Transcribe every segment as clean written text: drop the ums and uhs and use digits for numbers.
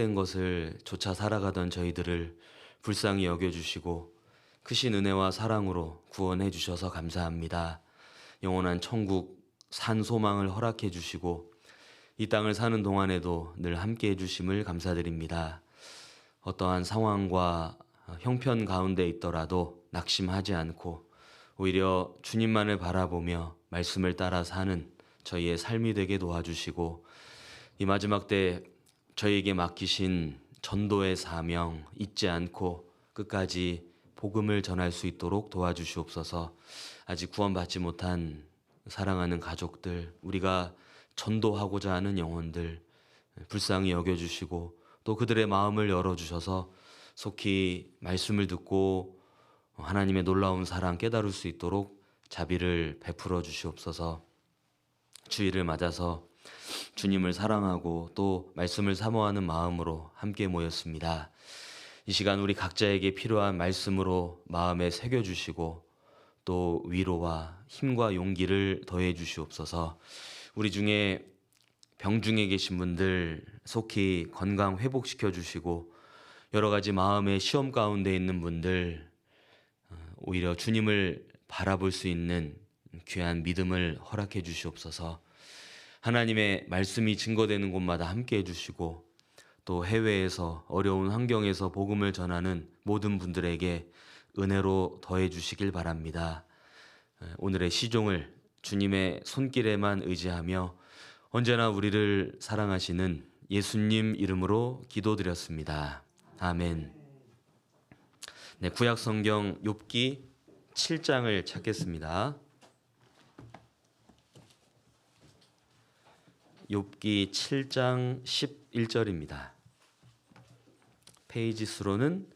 된 것을 쫓아 살아가던 저희들을 불쌍히 여겨주시고 크신 은혜와 사랑으로 구원해 주셔서 감사합니다. 영원한 천국 산 소망을 허락해 주시고 이 땅을 사는 동안에도 늘 함께 해주심을 감사드립니다. 어떠한 상황과 형편 가운데 있더라도 낙심하지 않고 오히려 주님만을 바라보며 말씀을 따라 사는 저희의 삶이 되게 도와주시고 이 마지막 때 저희에게 맡기신 전도의 사명 잊지 않고 끝까지 복음을 전할 수 있도록 도와주시옵소서. 아직 구원받지 못한 사랑하는 가족들, 우리가 전도하고자 하는 영혼들 불쌍히 여겨주시고 또 그들의 마음을 열어주셔서 속히 말씀을 듣고 하나님의 놀라운 사랑 깨달을 수 있도록 자비를 베풀어 주시옵소서. 주일을 맞아서 주님을 사랑하고 또 말씀을 사모하는 마음으로 함께 모였습니다. 이 시간 우리 각자에게 필요한 말씀으로 마음에 새겨주시고 또 위로와 힘과 용기를 더해 주시옵소서. 우리 중에 병중에 계신 분들 속히 건강 회복시켜 주시고 여러 가지 마음의 시험 가운데 있는 분들 오히려 주님을 바라볼 수 있는 귀한 믿음을 허락해 주시옵소서. 하나님의 말씀이 증거되는 곳마다 함께 해주시고 또 해외에서 어려운 환경에서 복음을 전하는 모든 분들에게 은혜로 더해 주시길 바랍니다. 오늘의 시종을 주님의 손길에만 의지하며 언제나 우리를 사랑하시는 예수님 이름으로 기도드렸습니다. 아멘. 네, 구약 성경 욥기 7장을 찾겠습니다. 욥기 7장 11절입니다. 페이지 수로는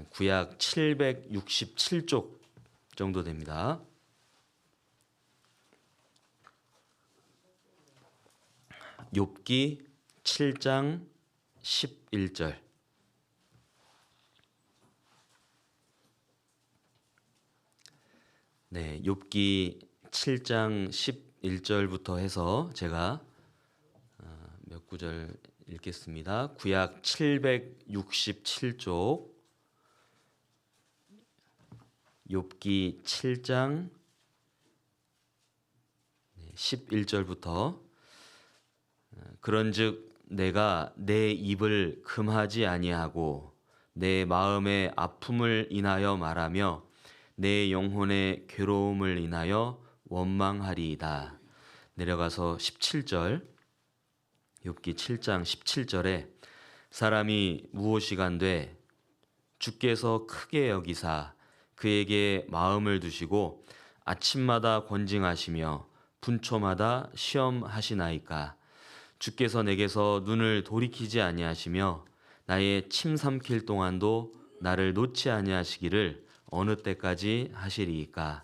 구약 767쪽 정도 됩니다. 욥기 7장 11절. 네, 욥기 7장 11절부터 해서 제가 몇 구절 읽겠습니다. 구약 767쪽 욥기 7장 11절부터 그런즉 내가 내 입을 금하지 아니하고 내 마음의 아픔을 인하여 말하며 내 영혼의 괴로움을 인하여 원망하리이다. 내려가서 17절 욥기 7장 17절에 사람이 무엇이간되 주께서 크게 여기사 그에게 마음을 두시고 아침마다 권징하시며 분초마다 시험하시나이까. 주께서 내게서 눈을 돌이키지 아니하시며 나의 침 삼킬 동안도 나를 놓지 아니하시기를 어느 때까지 하시리이까.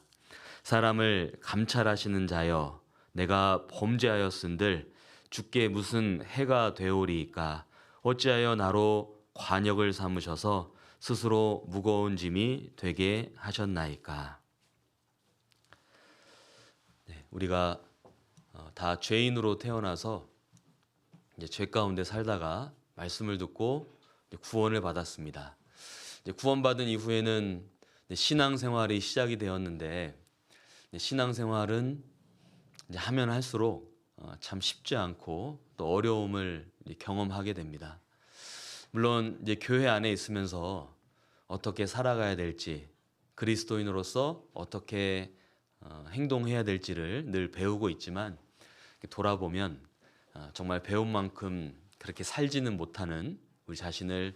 사람을 감찰하시는 자여 내가 범죄하였은들 주께 무슨 해가 되오리이까. 어찌하여 나로 관역을 삼으셔서 스스로 무거운 짐이 되게 하셨나이까. 네, 우리가 다 죄인으로 태어나서 이제 죄 가운데 살다가 말씀을 듣고 구원을 받았습니다. 이제 구원받은 이후에는 신앙생활이 시작이 되었는데 신앙생활은 이제 하면 할수록 참 쉽지 않고 또 어려움을 경험하게 됩니다. 물론 이제 교회 안에 있으면서 어떻게 살아가야 될지 그리스도인으로서 어떻게 행동해야 될지를 늘 배우고 있지만 돌아보면 정말 배운 만큼 그렇게 살지는 못하는 우리 자신을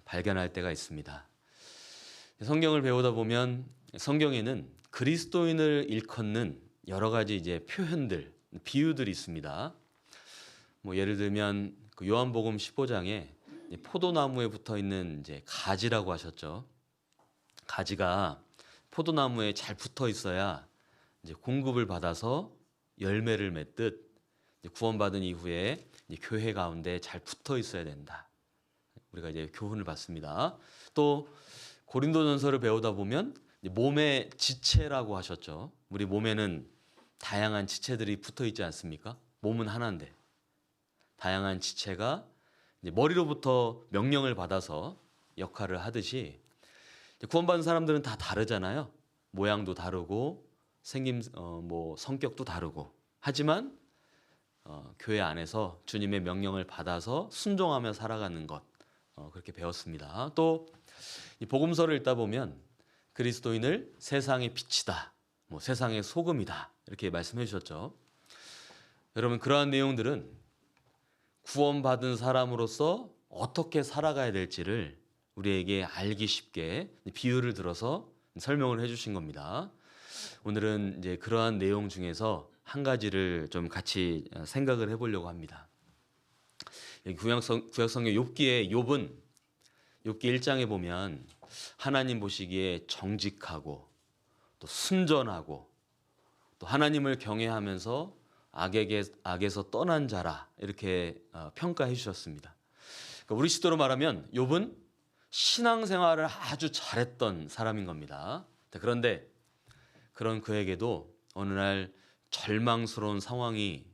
발견할 때가 있습니다. 성경을 배우다 보면 성경에는 그리스도인을 일컫는 여러 가지 이제 표현들, 비유들이 있습니다. 뭐 예를 들면 그 요한복음 15장에 포도나무에 붙어 있는 이제 가지라고 하셨죠. 가지가 포도나무에 잘 붙어 있어야 이제 공급을 받아서 열매를 맺듯 구원받은 이후에 교회 가운데 잘 붙어 있어야 된다. 우리가 이제 교훈을 받습니다. 또 고린도전서를 배우다 보면 몸의 지체라고 하셨죠. 우리 몸에는 다양한 지체들이 붙어 있지 않습니까? 몸은 하나인데 다양한 지체가 이제 머리로부터 명령을 받아서 역할을 하듯이 구원받은 사람들은 다 다르잖아요. 모양도 다르고 뭐 성격도 다르고 하지만 교회 안에서 주님의 명령을 받아서 순종하며 살아가는 것 그렇게 배웠습니다. 또 이 복음서를 읽다 보면 그리스도인을 세상의 빛이다, 뭐 세상의 소금이다 이렇게 말씀해 주셨죠. 여러분 그러한 내용들은 구원받은 사람으로서 어떻게 살아가야 될지를 우리에게 알기 쉽게 비유를 들어서 설명을 해주신 겁니다. 오늘은 이제 그러한 내용 중에서 한 가지를 좀 같이 생각을 해보려고 합니다. 구약성경 욥기의 욥은 욥기 1장에 보면 하나님 보시기에 정직하고 또 순전하고 또 하나님을 경외하면서 악에서 떠난 자라 이렇게 평가해 주셨습니다. 그러니까 우리 시대로 말하면 욥은 신앙생활을 아주 잘했던 사람인 겁니다. 그런데 그런 그에게도 어느 날 절망스러운 상황이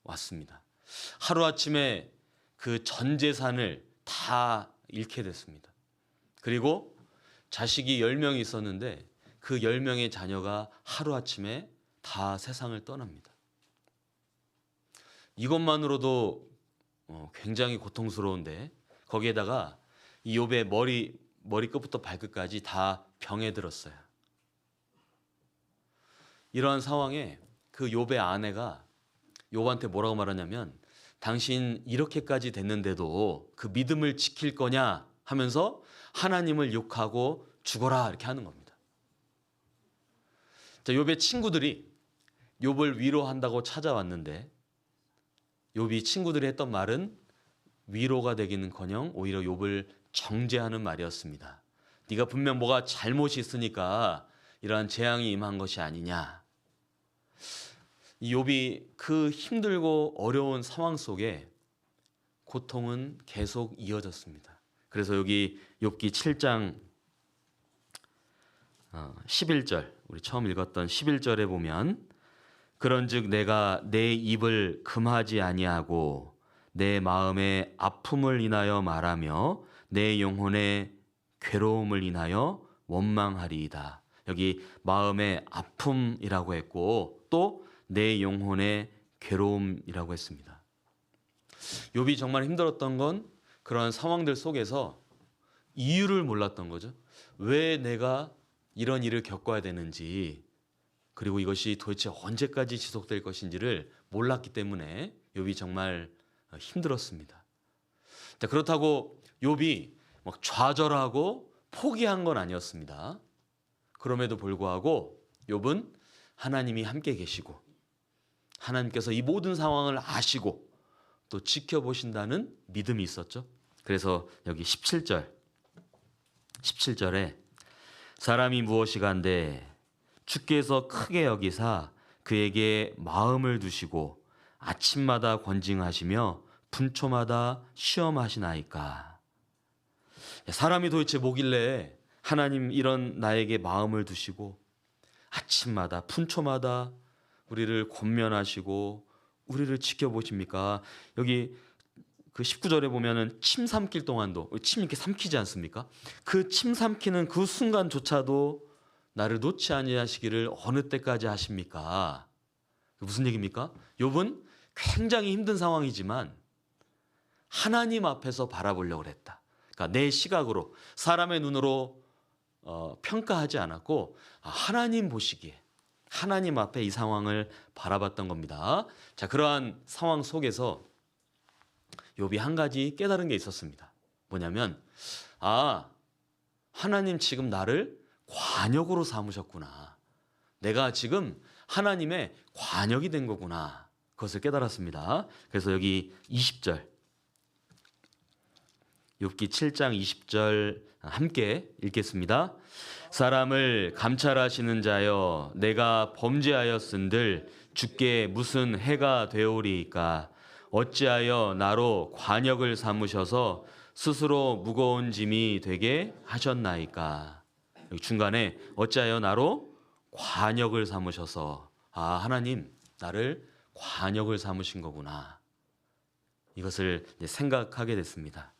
왔습니다. 하루아침에 그 전 재산을 다 잃게 됐습니다. 그리고 자식이 10명이 있었는데 그 10명의 자녀가 하루아침에 다 세상을 떠납니다. 이것만으로도 굉장히 고통스러운데 거기에다가 이 욥의 머리끝부터 발끝까지 다 병에 들었어요. 이러한 상황에 그 욥의 아내가 욥한테 뭐라고 말하냐면 당신 이렇게까지 됐는데도 그 믿음을 지킬 거냐 하면서 하나님을 욕하고 죽어라 이렇게 하는 겁니다. 자, 욥의 친구들이 욥을 위로한다고 찾아왔는데 욥이 친구들이 했던 말은 위로가 되기는커녕 오히려 욥을 정죄하는 말이었습니다. 네가 분명 뭐가 잘못이 있으니까 이러한 재앙이 임한 것이 아니냐. 이 욥이 그 힘들고 어려운 상황 속에 고통은 계속 이어졌습니다. 그래서 여기 욥기 7장 11절 우리 처음 읽었던 11절에 보면 그런즉 내가 내 입을 금하지 아니하고 내 마음의 아픔을 인하여 말하며 내 영혼의 괴로움을 인하여 원망하리이다. 여기 마음의 아픔이라고 했고 또 내 영혼의 괴로움이라고 했습니다. 욥이 정말 힘들었던 건 그런 상황들 속에서 이유를 몰랐던 거죠. 왜 내가 이런 일을 겪어야 되는지 그리고 이것이 도대체 언제까지 지속될 것인지를 몰랐기 때문에 욥이 정말 힘들었습니다. 그렇다고 욥이 막 좌절하고 포기한 건 아니었습니다. 그럼에도 불구하고 욥은 하나님이 함께 계시고 하나님께서 이 모든 상황을 아시고 또 지켜보신다는 믿음이 있었죠. 그래서 여기 17절에 사람이 무엇이간데 주께서 크게 여기사 그에게 마음을 두시고 아침마다 권징하시며 분초마다 시험하시나이까. 사람이 도대체 뭐길래 하나님 이런 나에게 마음을 두시고 아침마다 분초마다 우리를 권면하시고 우리를 지켜보십니까? 여기 그 19절에 보면은 침 삼킬 동안도 침 이렇게 삼키지 않습니까? 그 침 삼키는 그 순간조차도 나를 놓지 아니하시기를 어느 때까지 하십니까? 무슨 얘기입니까? 욥은 굉장히 힘든 상황이지만 하나님 앞에서 바라보려고 했다. 그러니까 내 시각으로 사람의 눈으로 평가하지 않았고 하나님 보시기에 하나님 앞에 이 상황을 바라봤던 겁니다. 자, 그러한 상황 속에서 욥이 한 가지 깨달은 게 있었습니다. 뭐냐면 하나님 지금 나를 관역으로 삼으셨구나. 내가 지금 하나님의 관역이 된 거구나. 그것을 깨달았습니다. 그래서 여기 20절 욥기 7장 20절 함께 읽겠습니다. 사람을 감찰하시는 자여 내가 범죄하였은들 주께 무슨 해가 되오리이까. 어찌하여 나로 관역을 삼으셔서 스스로 무거운 짐이 되게 하셨나이까. 여기 중간에 어찌하여 나로 관역을 삼으셔서 하나님 나를 관역을 삼으신 거구나. 이것을 이제 생각하게 됐습니다.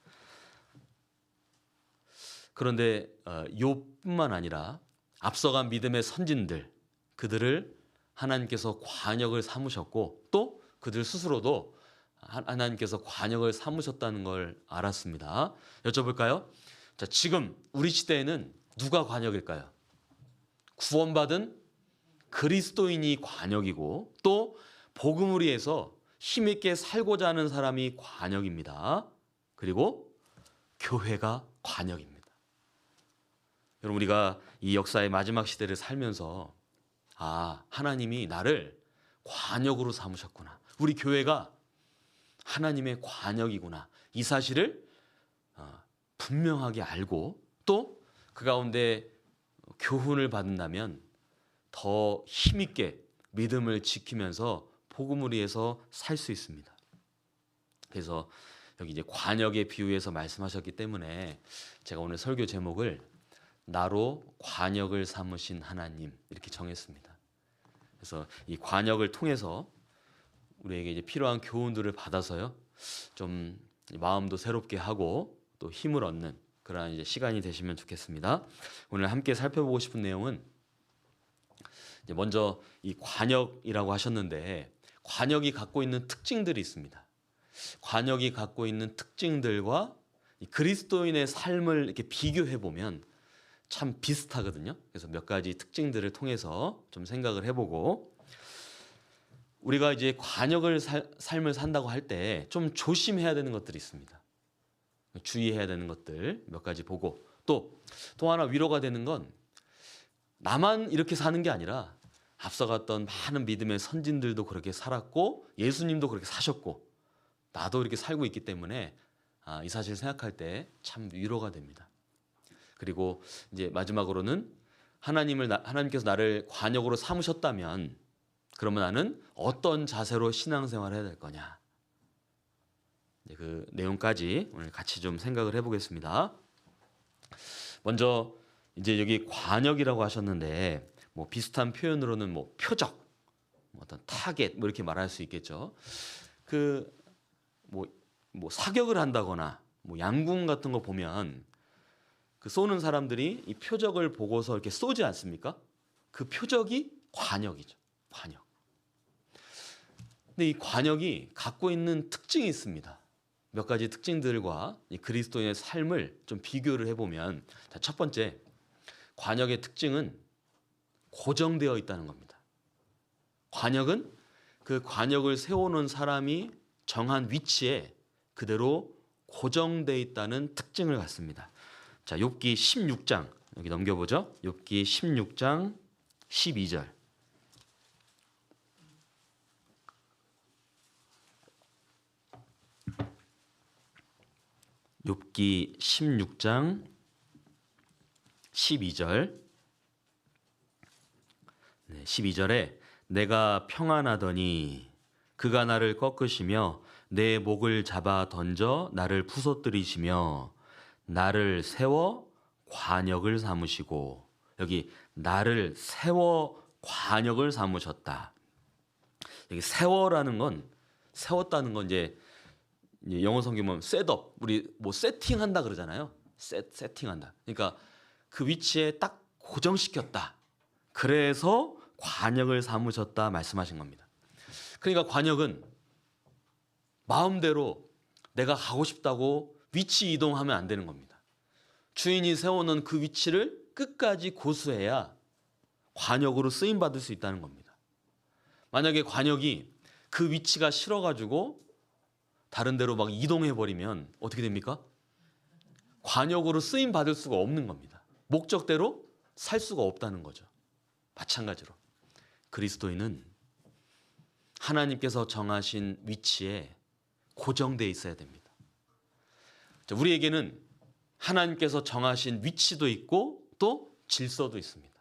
그런데 욥뿐만 아니라 앞서간 믿음의 선진들, 그들을 하나님께서 관역을 삼으셨고 또 그들 스스로도 하나님께서 관역을 삼으셨다는 걸 알았습니다. 여쭤볼까요? 자, 지금 우리 시대에는 누가 관역일까요? 구원받은 그리스도인이 관역이고 또 복음을 위해서 힘있게 살고자 하는 사람이 관역입니다. 그리고 교회가 관역입니다. 여러분, 우리가 이 역사의 마지막 시대를 살면서 하나님이 나를 관역으로 삼으셨구나. 우리 교회가 하나님의 관역이구나. 이 사실을 분명하게 알고 또 그 가운데 교훈을 받는다면 더 힘있게 믿음을 지키면서 복음을 위해서 살 수 있습니다. 그래서 여기 이제 관역의 비유에서 말씀하셨기 때문에 제가 오늘 설교 제목을 나로 관역을 삼으신 하나님 이렇게 정했습니다. 그래서 이 관역을 통해서 우리에게 이제 필요한 교훈들을 받아서요, 좀 마음도 새롭게 하고 또 힘을 얻는 그러한 이제 시간이 되시면 좋겠습니다. 오늘 함께 살펴보고 싶은 내용은 이제 먼저 이 관역이라고 하셨는데 관역이 갖고 있는 특징들이 있습니다. 관역이 갖고 있는 특징들과 이 그리스도인의 삶을 이렇게 비교해 보면 참 비슷하거든요. 그래서 몇 가지 특징들을 통해서 좀 생각을 해보고 우리가 이제 관역을 삶을 산다고 할 때 좀 조심해야 되는 것들이 있습니다. 주의해야 되는 것들 몇 가지 보고 또 하나 위로가 되는 건 나만 이렇게 사는 게 아니라 앞서갔던 많은 믿음의 선진들도 그렇게 살았고 예수님도 그렇게 사셨고 나도 이렇게 살고 있기 때문에 이 사실 생각할 때 참 위로가 됩니다. 그리고 이제 마지막으로는 하나님께서 나를 관역으로 삼으셨다면 그러면 나는 어떤 자세로 신앙생활을 해야 될 거냐. 그 내용까지 오늘 같이 좀 생각을 해보겠습니다. 먼저 이제 여기 관역이라고 하셨는데 뭐 비슷한 표현으로는 뭐 표적, 뭐 어떤 타겟 뭐 이렇게 말할 수 있겠죠. 그 뭐 사격을 한다거나 뭐 양궁 같은 거 보면 그 쏘는 사람들이 이 표적을 보고서 이렇게 쏘지 않습니까? 그 표적이 관역이죠. 관역. 근데 이 관역이 갖고 있는 특징이 있습니다. 몇 가지 특징들과 이 그리스도인의 삶을 좀 비교를 해보면 첫 번째, 관역의 특징은 고정되어 있다는 겁니다. 관역은 그 관역을 세워놓은 사람이 정한 위치에 그대로 고정되어 있다는 특징을 갖습니다. 자, 욥기 16장 여기 넘겨보죠. 욥기 16장 12절. 욥기 16장 12절. 12절에 내가 평안하더니 그가 나를 꺾으시며 내 목을 잡아 던져 나를 부서뜨리시며 나를 세워 관역을 삼으시고, 여기 나를 세워 관역을 삼으셨다. 여기 세워라는 건, 세웠다는 건 이제 영어 성경 보면 셋업, 우리 뭐 세팅한다 그러잖아요. 세팅한다. 그러니까 그 위치에 딱 고정시켰다. 그래서 관역을 삼으셨다 말씀하신 겁니다. 그러니까 관역은 마음대로 내가 가고 싶다고 위치 이동하면 안 되는 겁니다. 주인이 세워놓은 그 위치를 끝까지 고수해야 관역으로 쓰임받을 수 있다는 겁니다. 만약에 관역이 그 위치가 싫어가지고 다른 데로 막 이동해버리면 어떻게 됩니까? 관역으로 쓰임받을 수가 없는 겁니다. 목적대로 살 수가 없다는 거죠. 마찬가지로 그리스도인은 하나님께서 정하신 위치에 고정되어 있어야 됩니다. 우리에게는 하나님께서 정하신 위치도 있고 또 질서도 있습니다.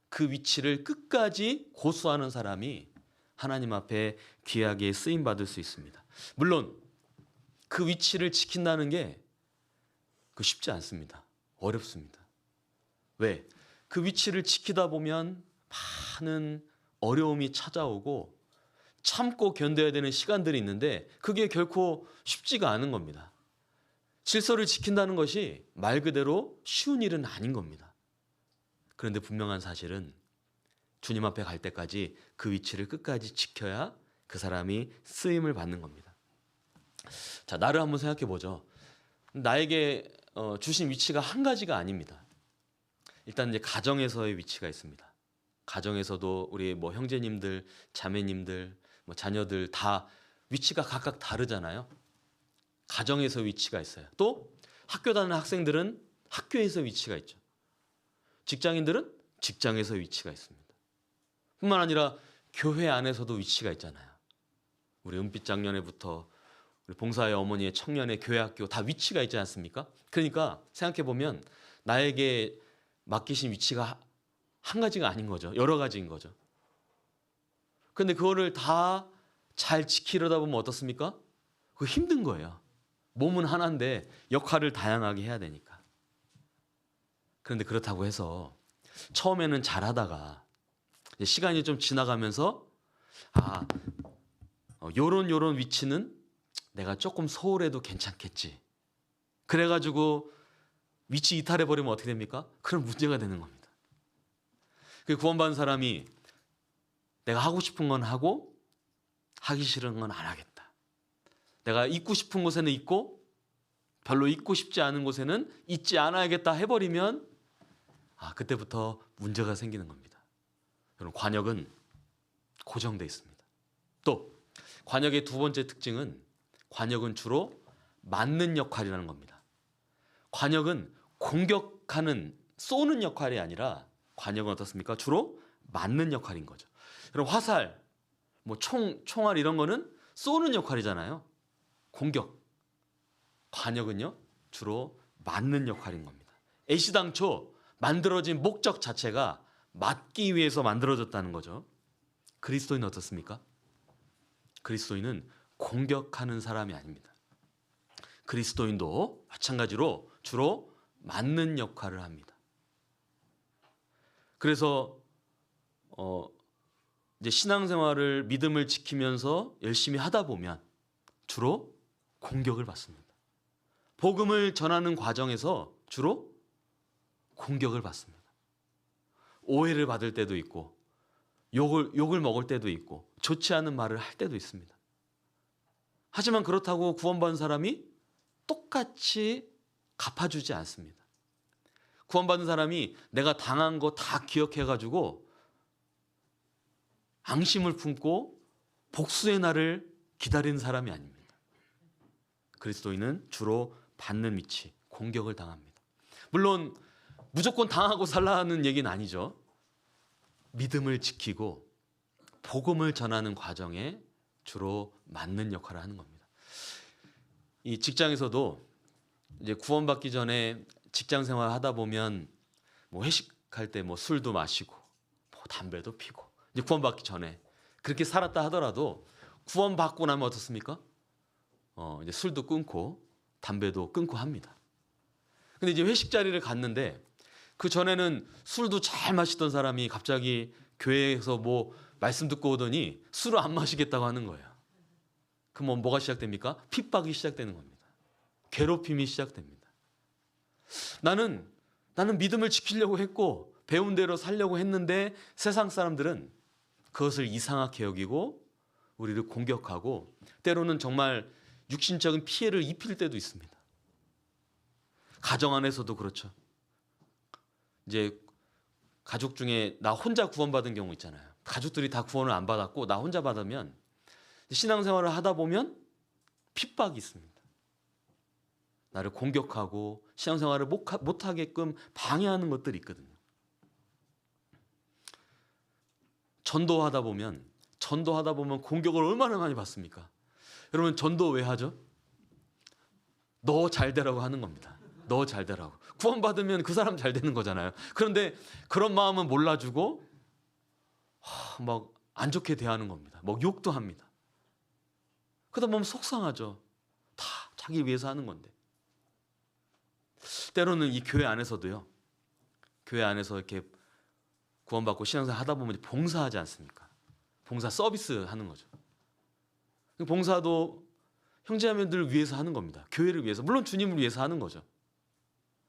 그 위치를 끝까지 고수하는 사람이 하나님 앞에 귀하게 쓰임받을 수 있습니다. 물론 그 위치를 지킨다는 게 쉽지 않습니다. 어렵습니다. 왜? 그 위치를 지키다 보면 많은 어려움이 찾아오고 참고 견뎌야 되는 시간들이 있는데 그게 결코 쉽지가 않은 겁니다. 질서를 지킨다는 것이 말 그대로 쉬운 일은 아닌 겁니다. 그런데 분명한 사실은 주님 앞에 갈 때까지 그 위치를 끝까지 지켜야 그 사람이 쓰임을 받는 겁니다. 자, 나를 한번 생각해 보죠. 나에게 주신 위치가 한 가지가 아닙니다. 일단 이제 가정에서의 위치가 있습니다. 가정에서도 우리 뭐 형제님들, 자매님들, 뭐 자녀들 다 위치가 각각 다르잖아요. 가정에서 위치가 있어요. 또 학교 다니는 학생들은 학교에서 위치가 있죠. 직장인들은 직장에서 위치가 있습니다. 뿐만 아니라 교회 안에서도 위치가 있잖아요. 우리 은빛 장년회부터 우리 봉사의 어머니의 청년의 교회학교 다 위치가 있지 않습니까? 그러니까 생각해 보면 나에게 맡기신 위치가 한 가지가 아닌 거죠. 여러 가지인 거죠. 그런데 그거를 다 잘 지키려다 보면 어떻습니까? 그거 힘든 거예요. 몸은 하나인데 역할을 다양하게 해야 되니까. 그런데 그렇다고 해서 처음에는 잘하다가 시간이 좀 지나가면서 요런 위치는 내가 조금 소홀해도 괜찮겠지. 그래가지고 위치 이탈해버리면 어떻게 됩니까? 그럼 문제가 되는 겁니다. 그 구원받은 사람이 내가 하고 싶은 건 하고 하기 싫은 건 안 하겠다. 내가 있고 싶은 곳에는 있고 별로 있고 싶지 않은 곳에는 있지 않아야겠다 해버리면 그때부터 문제가 생기는 겁니다. 여러분, 관역은 고정되어 있습니다. 또 관역의 두 번째 특징은 관역은 주로 맞는 역할이라는 겁니다. 관역은 공격하는 쏘는 역할이 아니라 관역은 어떻습니까? 주로 맞는 역할인 거죠. 여러분, 화살, 뭐 총알 이런 거는 쏘는 역할이잖아요. 공격. 관역은요 주로 맞는 역할인 겁니다. 애시당초 만들어진 목적 자체가 맞기 위해서 만들어졌다는 거죠. 그리스도인은 어떻습니까? 그리스도인은 공격하는 사람이 아닙니다. 그리스도인도 마찬가지로 주로 맞는 역할을 합니다. 그래서 이제 신앙생활을 믿음을 지키면서 열심히 하다 보면 주로 공격을 받습니다. 복음을 전하는 과정에서 주로 공격을 받습니다. 오해를 받을 때도 있고 욕을 먹을 때도 있고 좋지 않은 말을 할 때도 있습니다. 하지만 그렇다고 구원받은 사람이 똑같이 갚아주지 않습니다. 구원받은 사람이 내가 당한 거 다 기억해가지고 앙심을 품고 복수의 날을 기다리는 사람이 아닙니다. 그리스도인은 주로 받는 위치, 공격을 당합니다. 물론 무조건 당하고 살라는 얘기는 아니죠. 믿음을 지키고 복음을 전하는 과정에 주로 맞는 역할을 하는 겁니다. 이 직장에서도 이제 구원받기 전에 직장 생활 하다 보면 뭐 회식할 때 뭐 술도 마시고 뭐 담배도 피고 이제 구원받기 전에 그렇게 살았다 하더라도 구원받고 나면 어떻습니까? 이제 술도 끊고 담배도 끊고 합니다. 근데 이제 회식 자리를 갔는데 그 전에는 술도 잘 마시던 사람이 갑자기 교회에서 뭐 말씀 듣고 오더니 술을 안 마시겠다고 하는 거예요. 그럼 뭐가 시작됩니까? 핍박이 시작되는 겁니다. 괴롭힘이 시작됩니다. 나는 믿음을 지키려고 했고 배운 대로 살려고 했는데 세상 사람들은 그것을 이상하게 여기고 우리를 공격하고 때로는 정말 육신적인 피해를 입힐 때도 있습니다. 가정 안에서도 그렇죠. 이제 가족 중에 나 혼자 구원받은 경우 있잖아요. 가족들이 다 구원을 안 받았고 나 혼자 받으면 신앙생활을 하다 보면 핍박이 있습니다. 나를 공격하고 신앙생활을 못하게끔 방해하는 것들이 있거든요. 전도하다 보면 공격을 얼마나 많이 받습니까? 여러분, 전도 왜 하죠? 너 잘 되라고 하는 겁니다. 너 잘 되라고. 구원받으면 그 사람 잘 되는 거잖아요. 그런데 그런 마음은 몰라주고 막 안 좋게 대하는 겁니다. 막 욕도 합니다. 그러다 보면 속상하죠. 다 자기 위해서 하는 건데. 때로는 이 교회 안에서도요. 교회 안에서 이렇게 구원받고 신앙생활 하다 보면 봉사하지 않습니까? 봉사 서비스 하는 거죠. 봉사도 형제자매들을 위해서 하는 겁니다. 교회를 위해서, 물론 주님을 위해서 하는 거죠.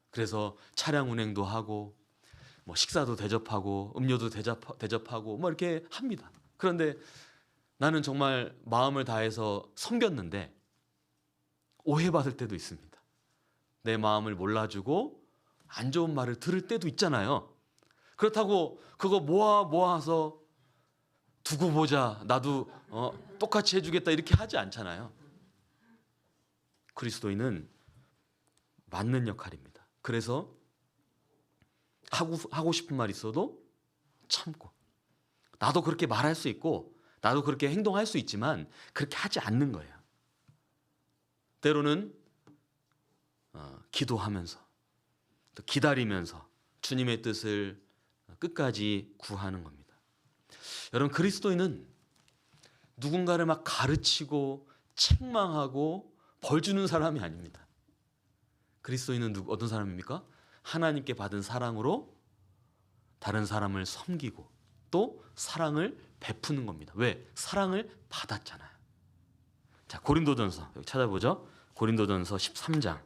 그래서 차량 운행도 하고 뭐 식사도 대접하고 음료도 대접하고 뭐 이렇게 합니다. 그런데 나는 정말 마음을 다해서 섬겼는데 오해받을 때도 있습니다. 내 마음을 몰라주고 안 좋은 말을 들을 때도 있잖아요. 그렇다고 그거 모아서 두고 보자, 나도 똑같이 해주겠다 이렇게 하지 않잖아요. 그리스도인은 맞는 역할입니다. 그래서 하고 싶은 말 있어도 참고, 나도 그렇게 말할 수 있고 나도 그렇게 행동할 수 있지만 그렇게 하지 않는 거예요. 때로는 기도하면서 또 기다리면서 주님의 뜻을 끝까지 구하는 겁니다. 여러분, 그리스도인은 누군가를 막 가르치고 책망하고 벌 주는 사람이 아닙니다. 그리스도인은 어떤 사람입니까? 하나님께 받은 사랑으로 다른 사람을 섬기고 또 사랑을 베푸는 겁니다. 왜? 사랑을 받았잖아요. 자, 고린도전서 여기 찾아보죠. 고린도전서 13장.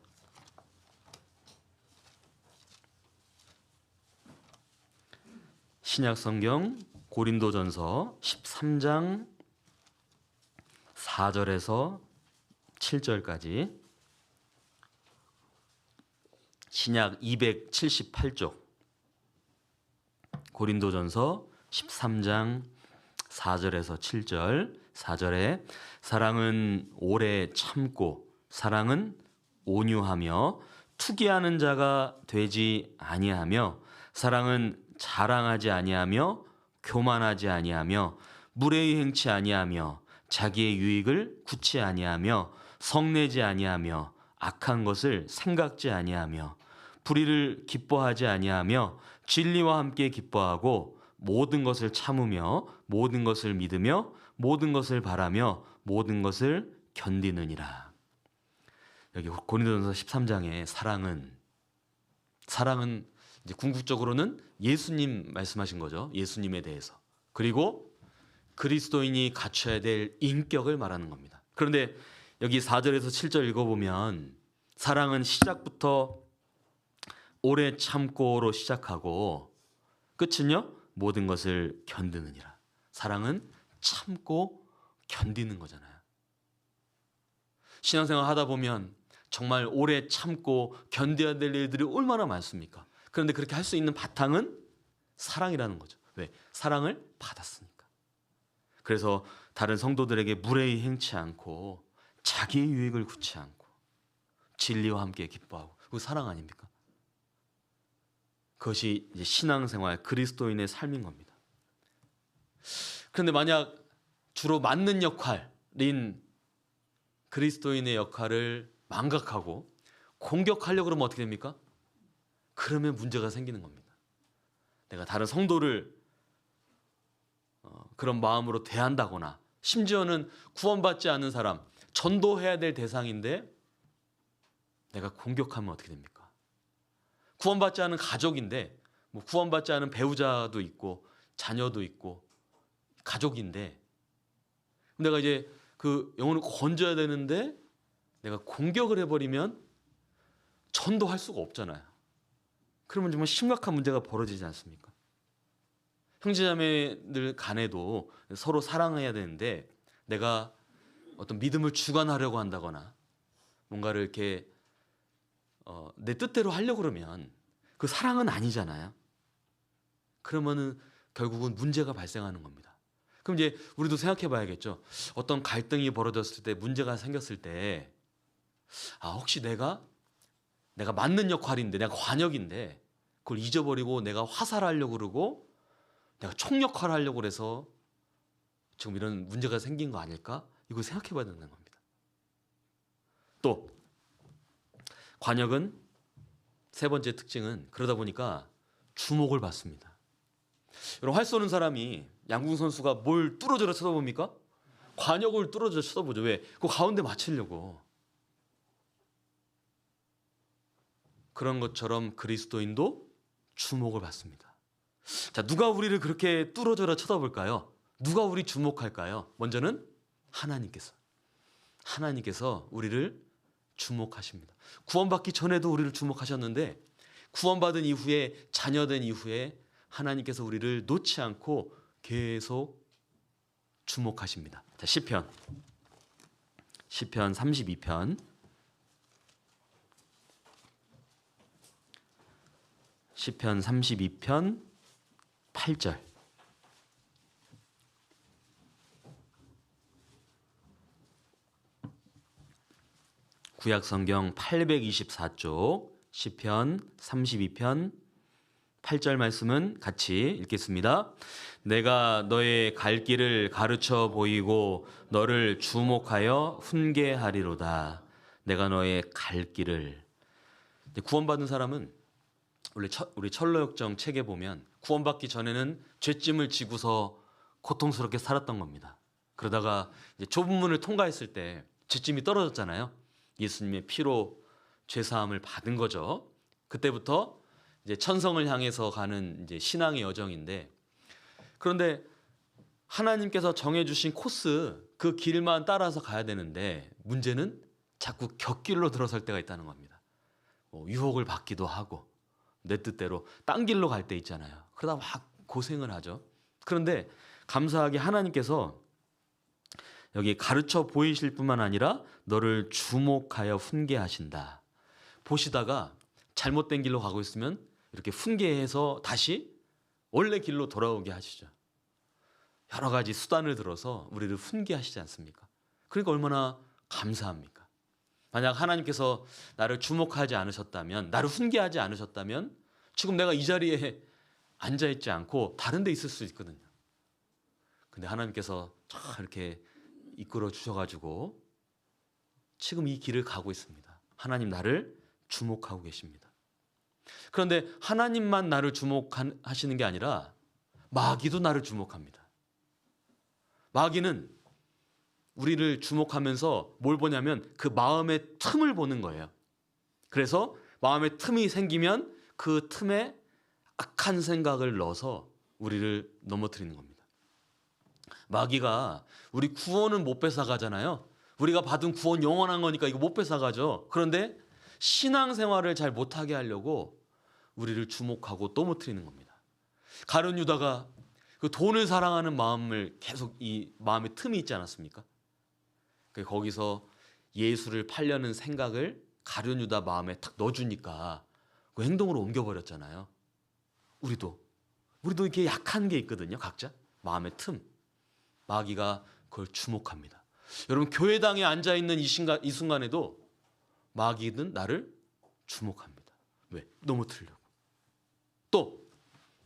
신약성경 고린도전서 13장 4절에서 7절까지, 신약 278쪽, 고린도전서 13장 4절에서 7절. 4절에 사랑은 오래 참고 사랑은 온유하며 투기하는 자가 되지 아니하며 사랑은 자랑하지 아니하며 교만하지 아니하며 무례히 행치 아니하며 자기의 유익을 굳지 아니하며 성내지 아니하며 악한 것을 생각지 아니하며 불의를 기뻐하지 아니하며 진리와 함께 기뻐하고 모든 것을 참으며 모든 것을 믿으며 모든 것을 바라며 모든 것을 견디느니라. 여기 고린도전서 13장의 사랑은 이제 궁극적으로는 예수님 말씀하신 거죠. 예수님에 대해서. 그리고 그리스도인이 갖춰야 될 인격을 말하는 겁니다. 그런데 여기 4절에서 7절 읽어보면 사랑은 시작부터 오래 참고로 시작하고 끝은요 모든 것을 견디느니라. 사랑은 참고 견디는 거잖아요. 신앙생활 하다 보면 정말 오래 참고 견뎌야 될 일들이 얼마나 많습니까? 그런데 그렇게 할 수 있는 바탕은 사랑이라는 거죠. 왜? 사랑을 받았으니까. 그래서 다른 성도들에게 무례히 행치 않고 자기의 유익을 굳지 않고 진리와 함께 기뻐하고, 그거 사랑 아닙니까? 그것이 이제 신앙생활, 그리스도인의 삶인 겁니다. 그런데 만약 주로 맡는 역할인 그리스도인의 역할을 망각하고 공격하려고 그러면 어떻게 됩니까? 그러면 문제가 생기는 겁니다. 내가 다른 성도를 그런 마음으로 대한다거나, 심지어는 구원받지 않은 사람, 전도해야 될 대상인데 내가 공격하면 어떻게 됩니까? 구원받지 않은 가족인데, 뭐 구원받지 않은 배우자도 있고 자녀도 있고 가족인데 내가 이제 그 영혼을 건져야 되는데 내가 공격을 해버리면 전도할 수가 없잖아요. 그러면 정말 심각한 문제가 벌어지지 않습니까? 형제자매들 간에도 서로 사랑해야 되는데 내가 어떤 믿음을 주관하려고 한다거나 뭔가를 이렇게 내 뜻대로 하려고 그러면 그 사랑은 아니잖아요. 그러면은 결국은 문제가 발생하는 겁니다. 그럼 이제 우리도 생각해 봐야겠죠. 어떤 갈등이 벌어졌을 때, 문제가 생겼을 때, 혹시 내가 맡는 역할인데, 내가 관역인데 그걸 잊어버리고 내가 화살하려고 그러고 내가 총역할을 하려고 그래서 지금 이런 문제가 생긴 거 아닐까? 이거 생각해 봐야 되는 겁니다. 또 관역은 세 번째 특징은 그러다 보니까 주목을 받습니다. 여러분, 활 쏘는 사람이 양궁 선수가 뭘 뚫어져라 쳐다봅니까? 관역을 뚫어져 쳐다보죠. 왜? 그 가운데 맞추려고. 그런 것처럼 그리스도인도 주목을 받습니다. 자, 누가 우리를 그렇게 뚫어져라 쳐다볼까요? 누가 우리 주목할까요? 먼저는 하나님께서. 하나님께서 우리를 주목하십니다. 구원받기 전에도 우리를 주목하셨는데 구원받은 이후에 자녀된 이후에 하나님께서 우리를 놓지 않고 계속 주목하십니다. 자, 시편 32편 시편 32편 8절. 구약성경 824쪽 시편 32편 8절 말씀은 같이 읽겠습니다. 내가 너의 갈 길을 가르쳐 보이고 너를 주목하여 훈계하리로다. 내가 너의 갈 길을. 구원받은 사람은 우리 철로역정 책에 보면 구원받기 전에는 죄짐을 지고서 고통스럽게 살았던 겁니다. 그러다가 이제 좁은 문을 통과했을 때 죄짐이 떨어졌잖아요. 예수님의 피로 죄사함을 받은 거죠. 그때부터 이제 천성을 향해서 가는 이제 신앙의 여정인데, 그런데 하나님께서 정해주신 코스 그 길만 따라서 가야 되는데 문제는 자꾸 곁길로 들어설 때가 있다는 겁니다. 유혹을 받기도 하고 내 뜻대로 딴 길로 갈 때 있잖아요. 그러다 막 고생을 하죠. 그런데 감사하게 하나님께서 여기 가르쳐 보이실 뿐만 아니라 너를 주목하여 훈계하신다. 보시다가 잘못된 길로 가고 있으면 이렇게 훈계해서 다시 원래 길로 돌아오게 하시죠. 여러 가지 수단을 들어서 우리를 훈계하시지 않습니까? 그러니까 얼마나 감사합니까? 만약 하나님께서 나를 주목하지 않으셨다면, 나를 훈계하지 않으셨다면 지금 내가 이 자리에 앉아있지 않고 다른 데 있을 수 있거든요. 근데 하나님께서 이렇게 이끌어 주셔가지고 지금 이 길을 가고 있습니다. 하나님 나를 주목하고 계십니다. 그런데 하나님만 나를 주목하시는 게 아니라 마귀도 나를 주목합니다. 마귀는 우리를 주목하면서 뭘 보냐면 그 마음의 틈을 보는 거예요. 그래서 마음의 틈이 생기면 그 틈에 악한 생각을 넣어서 우리를 넘어뜨리는 겁니다. 마귀가 우리 구원은 못 뺏어가잖아요. 우리가 받은 구원 영원한 거니까 이거 못 뺏어가죠. 그런데 신앙생활을 잘 못하게 하려고 우리를 주목하고 떠무뜨리는 겁니다. 가룟 유다가 그 돈을 사랑하는 마음을 계속, 이 마음의 틈이 있지 않았습니까? 거기서 예수를 팔려는 생각을 가룟 유다 마음에 탁 넣어주니까 그 행동으로 옮겨버렸잖아요. 우리도 이렇게 약한 게 있거든요. 각자 마음의 틈. 마귀가 그걸 주목합니다. 여러분, 교회당에 앉아있는 이 순간에도 마귀는 나를 주목합니다. 왜? 넘어뜨리려고. 또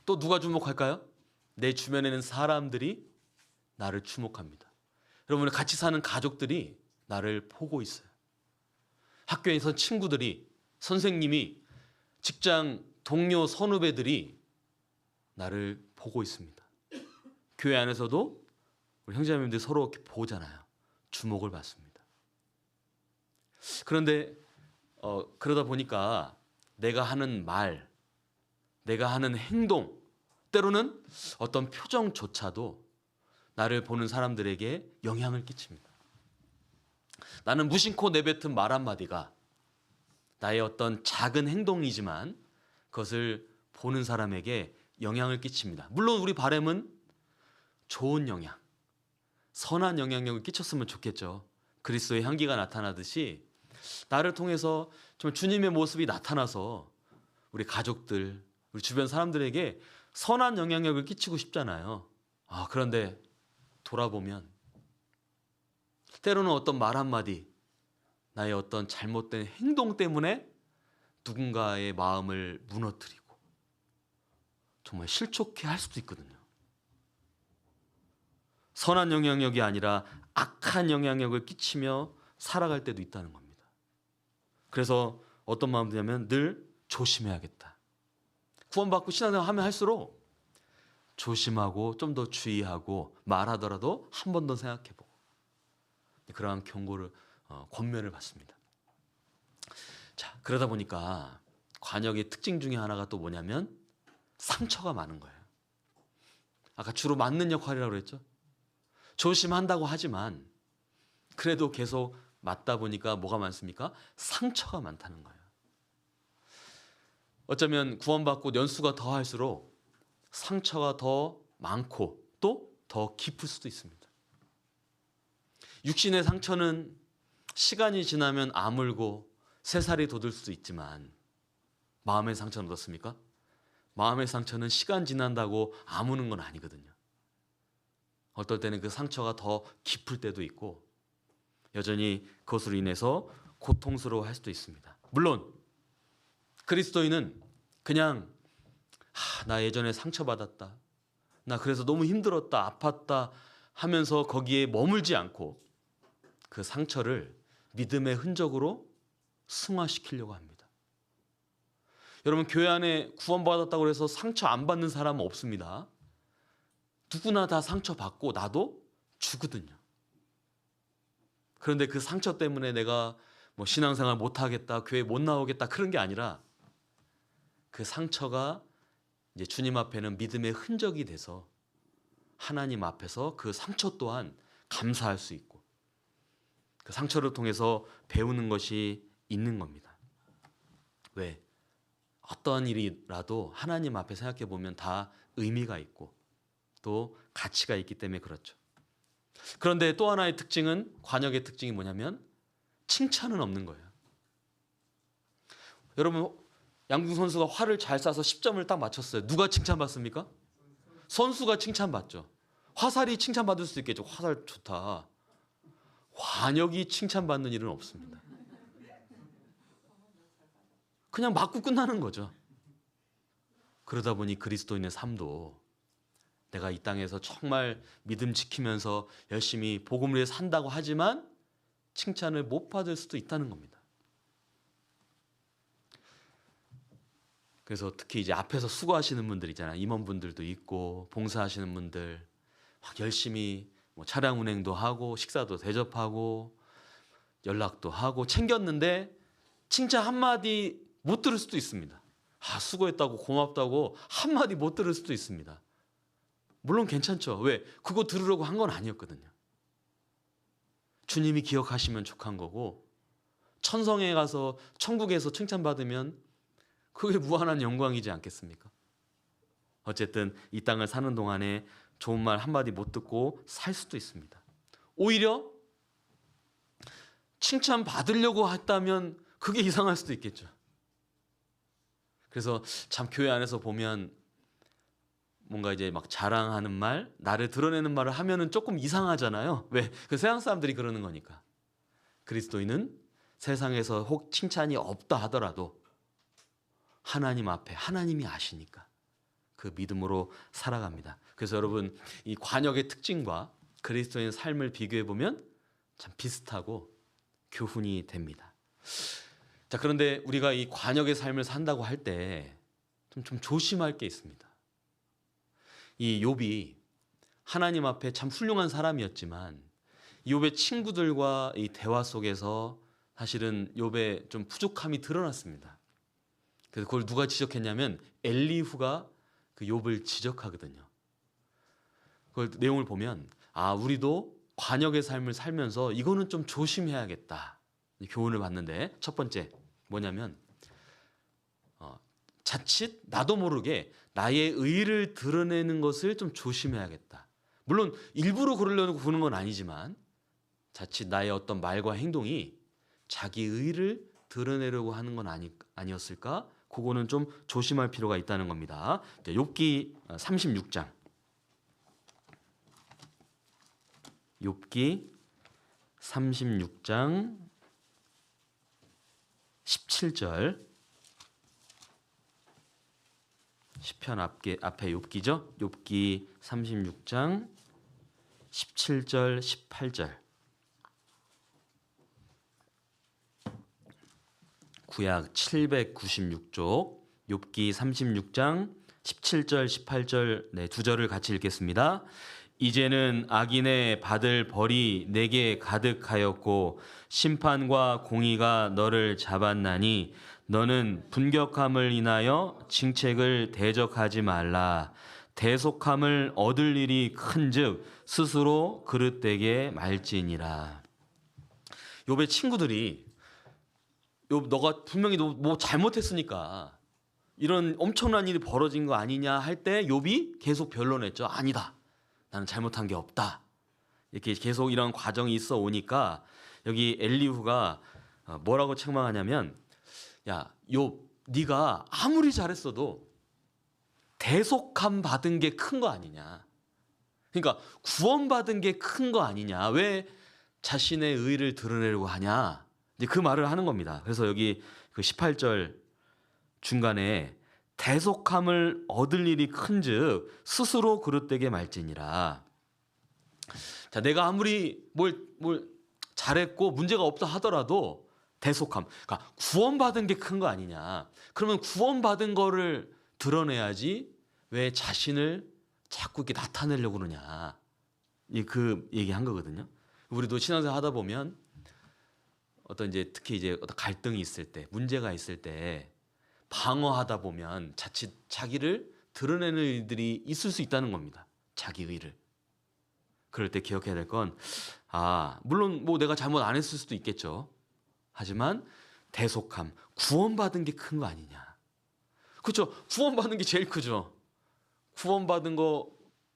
누가 주목할까요? 내 주변에는 사람들이 나를 주목합니다. 여러분, 같이 사는 가족들이 나를 보고 있어요. 학교에서 친구들이, 선생님이, 직장 동료 선후배들이 나를 보고 있습니다. 교회 안에서도 우리 형제자매님들 서로 이렇게 보잖아요. 주목을 받습니다. 그런데 그러다 보니까 내가 하는 말, 내가 하는 행동, 때로는 어떤 표정조차도 나를 보는 사람들에게 영향을 끼칩니다. 나는 무심코 내뱉은 말 한마디가 나의 어떤 작은 행동이지만 그것을 보는 사람에게 영향을 끼칩니다. 물론 우리 바람은 좋은 영향, 선한 영향력을 끼쳤으면 좋겠죠. 그리스도의 향기가 나타나듯이 나를 통해서 좀 주님의 모습이 나타나서 우리 가족들, 우리 주변 사람들에게 선한 영향력을 끼치고 싶잖아요. 그런데 돌아보면 때로는 어떤 말 한마디, 나의 어떤 잘못된 행동 때문에 누군가의 마음을 무너뜨리고 정말 실족해 할 수도 있거든요. 선한 영향력이 아니라 악한 영향력을 끼치며 살아갈 때도 있다는 겁니다. 그래서 어떤 마음이 드냐면 늘 조심해야겠다. 구원받고 신앙생활 하면 할수록 조심하고 좀 더 주의하고 말하더라도 한 번 더 생각해보고 그러한 경고를, 권면을 받습니다. 자, 그러다 보니까 관역의 특징 중에 하나가 또 뭐냐면 상처가 많은 거예요. 아까 주로 맞는 역할이라고 그랬죠. 조심한다고 하지만 그래도 계속 맞다 보니까 뭐가 많습니까? 상처가 많다는 거예요. 어쩌면 구원받고 연수가 더할수록 상처가 더 많고 또 더 깊을 수도 있습니다. 육신의 상처는 시간이 지나면 아물고 새살이 돋을 수도 있지만 마음의 상처는 어떻습니까? 마음의 상처는 시간 지난다고 아무는 건 아니거든요. 어떨 때는 그 상처가 더 깊을 때도 있고 여전히 그것으로 인해서 고통스러워할 수도 있습니다. 물론 그리스도인은 그냥 나 예전에 상처받았다, 나 그래서 너무 힘들었다, 아팠다 하면서 거기에 머물지 않고 그 상처를 믿음의 흔적으로 승화시키려고 합니다. 여러분, 교회 안에 구원받았다고 해서 상처 안 받는 사람은 없습니다. 누구나 다 상처받고 나도 주거든요. 그런데 그 상처 때문에 내가 뭐 신앙생활 못하겠다, 교회 못 나오겠다 그런 게 아니라 그 상처가 이제 주님 앞에는 믿음의 흔적이 돼서 하나님 앞에서 그 상처 또한 감사할 수 있고 그 상처를 통해서 배우는 것이 있는 겁니다. 왜? 어떠한 일이라도 하나님 앞에 생각해 보면 다 의미가 있고 또 가치가 있기 때문에 그렇죠. 그런데 또 하나의 특징은, 관역의 특징이 뭐냐면 칭찬은 없는 거예요. 여러분, 양궁 선수가 활을 잘 쏴서 10점을 딱 맞췄어요. 누가 칭찬받습니까? 선수가 칭찬받죠. 화살이 칭찬받을 수 있겠죠. 화살 좋다. 관역이 칭찬받는 일은 없습니다. 그냥 맞고 끝나는 거죠. 그러다 보니 그리스도인의 삶도 내가 이 땅에서 정말 믿음 지키면서 열심히 복음을 위해 산다고 하지만 칭찬을 못 받을 수도 있다는 겁니다. 그래서 특히 이제 앞에서 수고하시는 분들 있잖아요. 임원분들도 있고 봉사하시는 분들 막 열심히 뭐 차량 운행도 하고 식사도 대접하고 연락도 하고 챙겼는데 칭찬 한마디 못 들을 수도 있습니다. 수고했다고 고맙다고 한마디 못 들을 수도 있습니다. 물론 괜찮죠. 왜? 그거 들으려고 한 건 아니었거든요. 주님이 기억하시면 족한 거고 천성에 가서 천국에서 칭찬받으면 그게 무한한 영광이지 않겠습니까? 어쨌든 이 땅을 사는 동안에 좋은 말 한마디 못 듣고 살 수도 있습니다. 오히려 칭찬 받으려고 했다면 그게 이상할 수도 있겠죠. 그래서 참 교회 안에서 보면 뭔가 이제 막 자랑하는 말, 나를 드러내는 말을 하면은 조금 이상하잖아요. 왜? 그 세상 사람들이 그러는 거니까. 그리스도인은 세상에서 혹 칭찬이 없다 하더라도 하나님 앞에 하나님이 아시니까 그 믿음으로 살아갑니다. 그래서 여러분, 이 관역의 특징과 그리스도인의 삶을 비교해 보면 참 비슷하고 교훈이 됩니다. 자, 그런데 우리가 이 관역의 삶을 산다고 할 때 좀 조심할 게 있습니다. 이 욥이 하나님 앞에 참 훌륭한 사람이었지만 욥의 친구들과 이 대화 속에서 사실은 욥의 좀 부족함이 드러났습니다. 그래서 그걸 누가 지적했냐면 엘리후가 그 욥을 지적하거든요. 그걸 내용을 보면 우리도 관역의 삶을 살면서 이거는 좀 조심해야겠다 교훈을 받는데, 첫 번째 뭐냐면 자칫 나도 모르게 나의 의를 드러내는 것을 좀 조심해야겠다. 물론 일부러 그러려고 보는 건 아니지만 자칫 나의 어떤 말과 행동이 자기 의를 드러내려고 하는 건 아니었을까? 그거는 좀 조심할 필요가 있다는 겁니다. 욥기 36장. 욥기 36장 17절. 시편 앞에 욥기죠. 욥기 36장 17절 18절. 구약 796쪽 욥기 36장 17절 18절 네, 두 절을 같이 읽겠습니다. 이제는 악인의 받을 벌이 내게 가득하였고 심판과 공의가 너를 잡았나니 너는 분격함을 인하여 징책을 대적하지 말라. 대속함을 얻을 일이 큰즉 스스로 그릇되게 말지니라. 욥의 친구들이 욥 너가 분명히 뭐 잘못했으니까 이런 엄청난 일이 벌어진 거 아니냐 할 때 욥이 계속 변론했죠. 아니다. 나는 잘못한 게 없다. 이렇게 계속 이런 과정이 있어 오니까 여기 엘리후가 뭐라고 책망하냐면 야, 욥 네가 아무리 잘했어도 대속함 받은 게 큰 거 아니냐. 그러니까 구원받은 게 큰 거 아니냐. 왜 자신의 의를 드러내려고 하냐. 이제 그 말을 하는 겁니다. 그래서 여기 그 18절 중간에 대속함을 얻을 일이 큰즉 스스로 그릇되게 말지니라. 자, 내가 아무리 뭘 잘했고 문제가 없다 하더라도 대속함, 그러니까 구원받은 게 큰 거 아니냐. 그러면 구원받은 거를 드러내야지 왜 자신을 자꾸 이렇게 나타내려고 그러냐. 그 얘기한 거거든요. 우리도 신앙생활 하다 보면 특히 이제 어떤 갈등이 있을 때, 문제가 있을 때 방어하다 보면 자칫 자기를 드러내는 일들이 있을 수 있다는 겁니다. 자기 의를. 그럴 때 기억해야 될 건 물론 뭐 내가 잘못 안 했을 수도 있겠죠. 하지만 대속함, 구원받은 게 큰 거 아니냐. 그렇죠. 구원받은 게 제일 크죠. 구원받은 거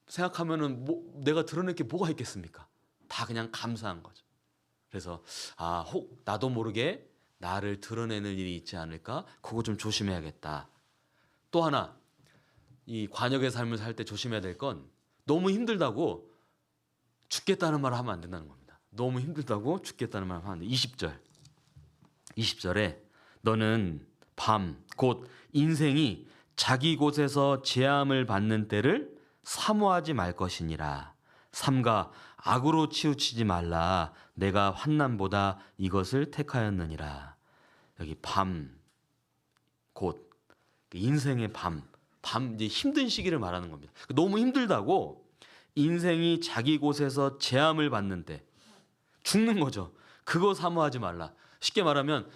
생각하면은 내가 드러낼 게 뭐가 있겠습니까? 다 그냥 감사한 거죠. 그래서 혹 나도 모르게 나를 드러내는 일이 있지 않을까? 그거 좀 조심해야겠다. 또 하나, 이 관역의 삶을 살 때 조심해야 될 건 너무 힘들다고 죽겠다는 말을 하면 안 된다는 겁니다. 너무 힘들다고 죽겠다는 말을 하면 안 돼. 20절에 너는 밤, 곧 인생이 자기 곳에서 재앙을 받는 때를 사모하지 말 것이니라. 삼가 악으로 치우치지 말라. 내가 환난보다 이것을 택하였느니라. 여기 밤, 곧 인생의 밤 이제 힘든 시기를 말하는 겁니다. 너무 힘들다고 인생이 자기 곳에서 재앙을 받는 때 죽는 거죠. 그거 사모하지 말라. 쉽게 말하면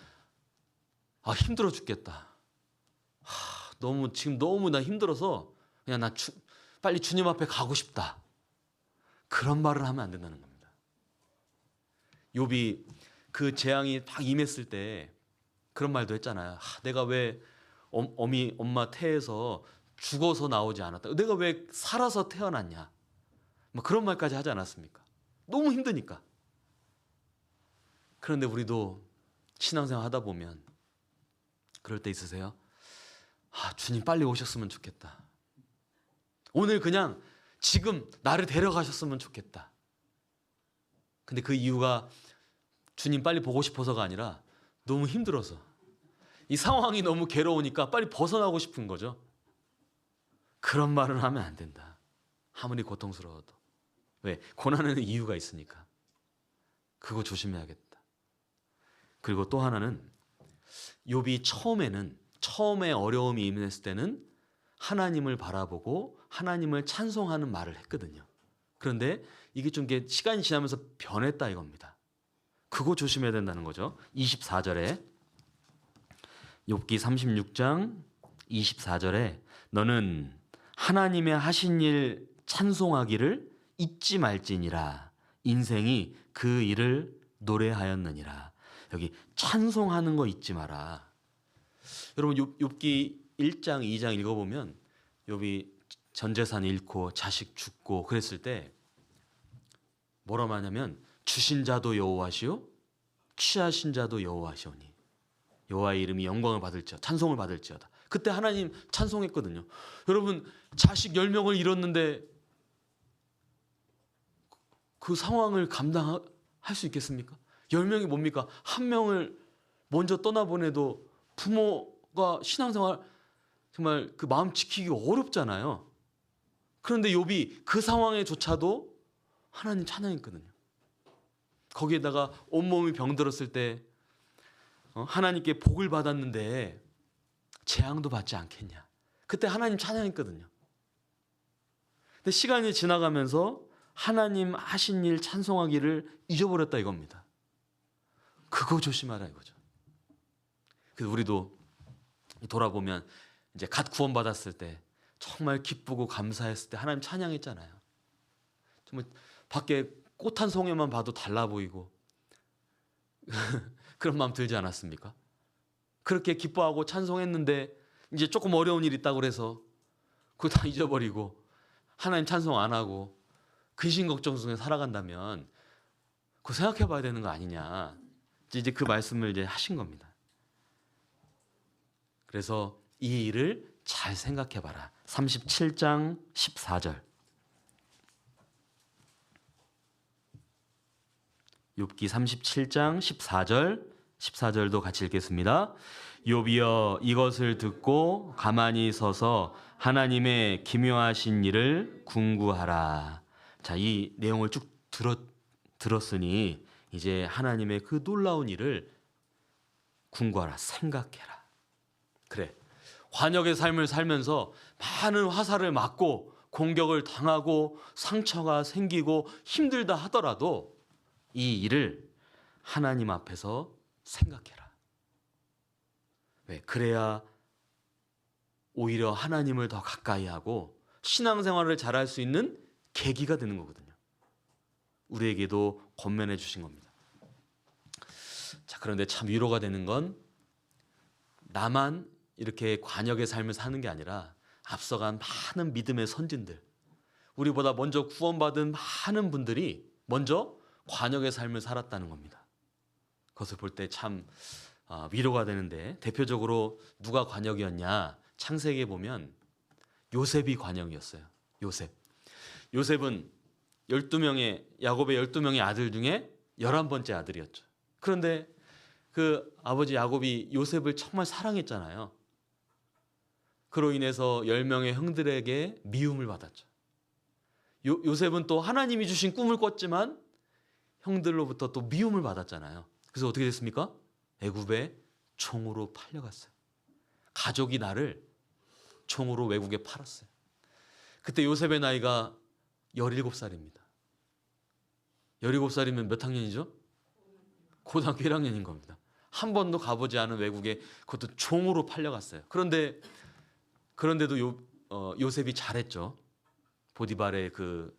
힘들어 죽겠다. 지금 너무 나 힘들어서 그냥 나 빨리 주님 앞에 가고 싶다. 그런 말을 하면 안 된다는 겁니다. 욥이 그 재앙이 딱 임했을 때 그런 말도 했잖아요. 내가 왜 엄마 태에서 죽어서 나오지 않았다. 내가 왜 살아서 태어났냐. 그런 말까지 하지 않았습니까? 너무 힘드니까. 그런데 우리도 신앙생활 하다 보면 그럴 때 있으세요? 주님 빨리 오셨으면 좋겠다. 오늘 그냥 지금 나를 데려가셨으면 좋겠다. 근데 그 이유가 주님 빨리 보고 싶어서가 아니라 너무 힘들어서, 이 상황이 너무 괴로우니까 빨리 벗어나고 싶은 거죠. 그런 말은 하면 안 된다. 아무리 고통스러워도. 왜? 고난에는 이유가 있으니까. 그거 조심해야겠다. 그리고 또 하나는 욥이 처음에 어려움이 임했을 때는 하나님을 바라보고 하나님을 찬송하는 말을 했거든요. 그런데 이게 좀 시간이 지나면서 변했다 이겁니다. 그거 조심해야 된다는 거죠. 24절에 욥기 36장 24절에 너는 하나님의 하신 일 찬송하기를 잊지 말지니라. 인생이 그 일을 노래하였느니라. 여기 찬송하는 거 잊지 마라. 여러분 욥기 1장 2장 읽어보면 욥이 전 재산 잃고 자식 죽고 그랬을 때 뭐라 하냐면 주신 자도 여호와시오 취하신 자도 여호와시오니 여호와의 이름이 영광을 받을지어다 찬송을 받을지어다. 그때 하나님 찬송했거든요. 여러분 자식 10명을 잃었는데 그 상황을 감당할 수 있겠습니까? 10명이 뭡니까? 한 명을 먼저 떠나보내도 부모가 신앙생활 정말 그 마음 지키기 어렵잖아요. 그런데 욥이 그 상황에조차도 하나님 찬양했거든요. 거기에다가 온몸이 병들었을 때 하나님께 복을 받았는데 재앙도 받지 않겠냐. 그때 하나님 찬양했거든요. 근데 시간이 지나가면서 하나님 하신 일 찬송하기를 잊어버렸다 이겁니다. 그거 조심하라 이거죠. 그래서 우리도 돌아보면 이제 갓 구원받았을 때 정말 기쁘고 감사했을 때 하나님 찬양했잖아요. 정말 밖에 꽃 한 송이만 봐도 달라 보이고 그런 마음 들지 않았습니까? 그렇게 기뻐하고 찬송했는데 이제 조금 어려운 일 있다고 그래서 그거 다 잊어버리고 하나님 찬송 안 하고 근심 걱정 속에 살아간다면 그거 생각해 봐야 되는 거 아니냐. 이제 그 말씀을 이제 하신 겁니다. 그래서 이 일을 잘 생각해 봐라. 37장 14절. 욥기 37장 14절도 같이 읽겠습니다. 욥이여 이것을 듣고 가만히 서서 하나님의 기묘하신 일을 궁구하라. 자, 이 내용을 쭉 들었으니 이제 하나님의 그 놀라운 일을 궁구하라, 생각해라. 그래, 관역의 삶을 살면서 많은 화살을 맞고 공격을 당하고 상처가 생기고 힘들다 하더라도 이 일을 하나님 앞에서 생각해라. 왜? 그래야 오히려 하나님을 더 가까이 하고 신앙생활을 잘할 수 있는 계기가 되는 거거든요. 우리에게도 권면해 주신 겁니다. 자, 그런데 참 위로가 되는 건 나만 이렇게 관역의 삶을 사는 게 아니라 앞서간 많은 믿음의 선진들, 우리보다 먼저 구원받은 많은 분들이 먼저 관역의 삶을 살았다는 겁니다. 그것을 볼 때 참 위로가 되는데, 대표적으로 누가 관역이었냐? 창세기에 보면 요셉이 관역이었어요. 요셉은 12명의 야곱의 12명의 아들 중에 11번째 아들이었죠. 그런데 그 아버지 야곱이 요셉을 정말 사랑했잖아요. 그로 인해서 10명의 형들에게 미움을 받았죠. 요셉은 또 하나님이 주신 꿈을 꿨지만 형들로부터 또 미움을 받았잖아요. 그래서 어떻게 됐습니까? 애굽의 총으로 팔려갔어요. 가족이 나를 총으로 외국에 팔았어요. 그때 요셉의 나이가 17살입니다. 17살이면 몇 학년이죠? 고등학교 1학년인 겁니다. 한 번도 가보지 않은 외국에 그것도 종으로 팔려갔어요. 그런데도 요셉이 잘했죠. 보디발의 그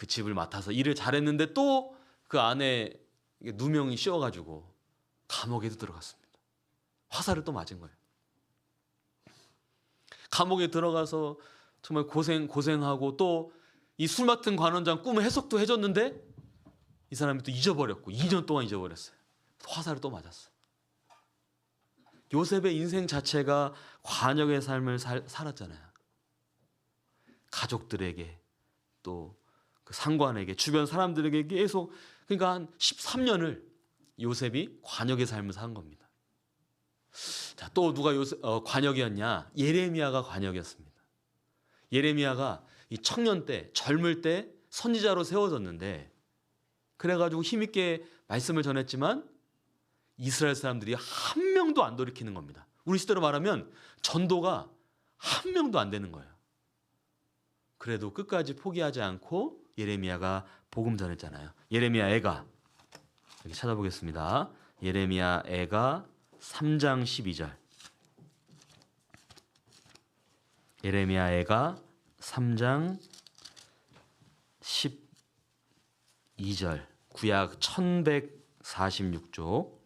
집을 맡아서 일을 잘했는데 또 그 안에 누명이 씌워가지고 감옥에도 들어갔습니다. 화살을 또 맞은 거예요. 감옥에 들어가서 정말 고생하고 또 이 술 맡은 관원장 꿈을 해석도 해줬는데 이 사람이 또 잊어버렸고 2년 동안 잊어버렸어요. 화살을 또 맞았어요. 요셉의 인생 자체가 관역의 삶을 살았잖아요. 가족들에게 또 그 상관에게 주변 사람들에게 계속, 그러니까 한 13년을 요셉이 관역의 삶을 산 겁니다. 자, 또 누가 관역이었냐? 예레미야가 관역이었습니다. 예레미야가 이 청년 때, 젊을 때 선지자로 세워졌는데, 그래가지고 힘있게 말씀을 전했지만 이스라엘 사람들이 한 명도 안 돌이키는 겁니다. 우리 시대로 말하면 전도가 한 명도 안 되는 거예요. 그래도 끝까지 포기하지 않고 예레미야가 복음 전했잖아요. 예레미야 애가, 여기 찾아보겠습니다. 예레미야 애가 3장 12절. 예레미야 애가 3장 12절. 구약 1146쪽.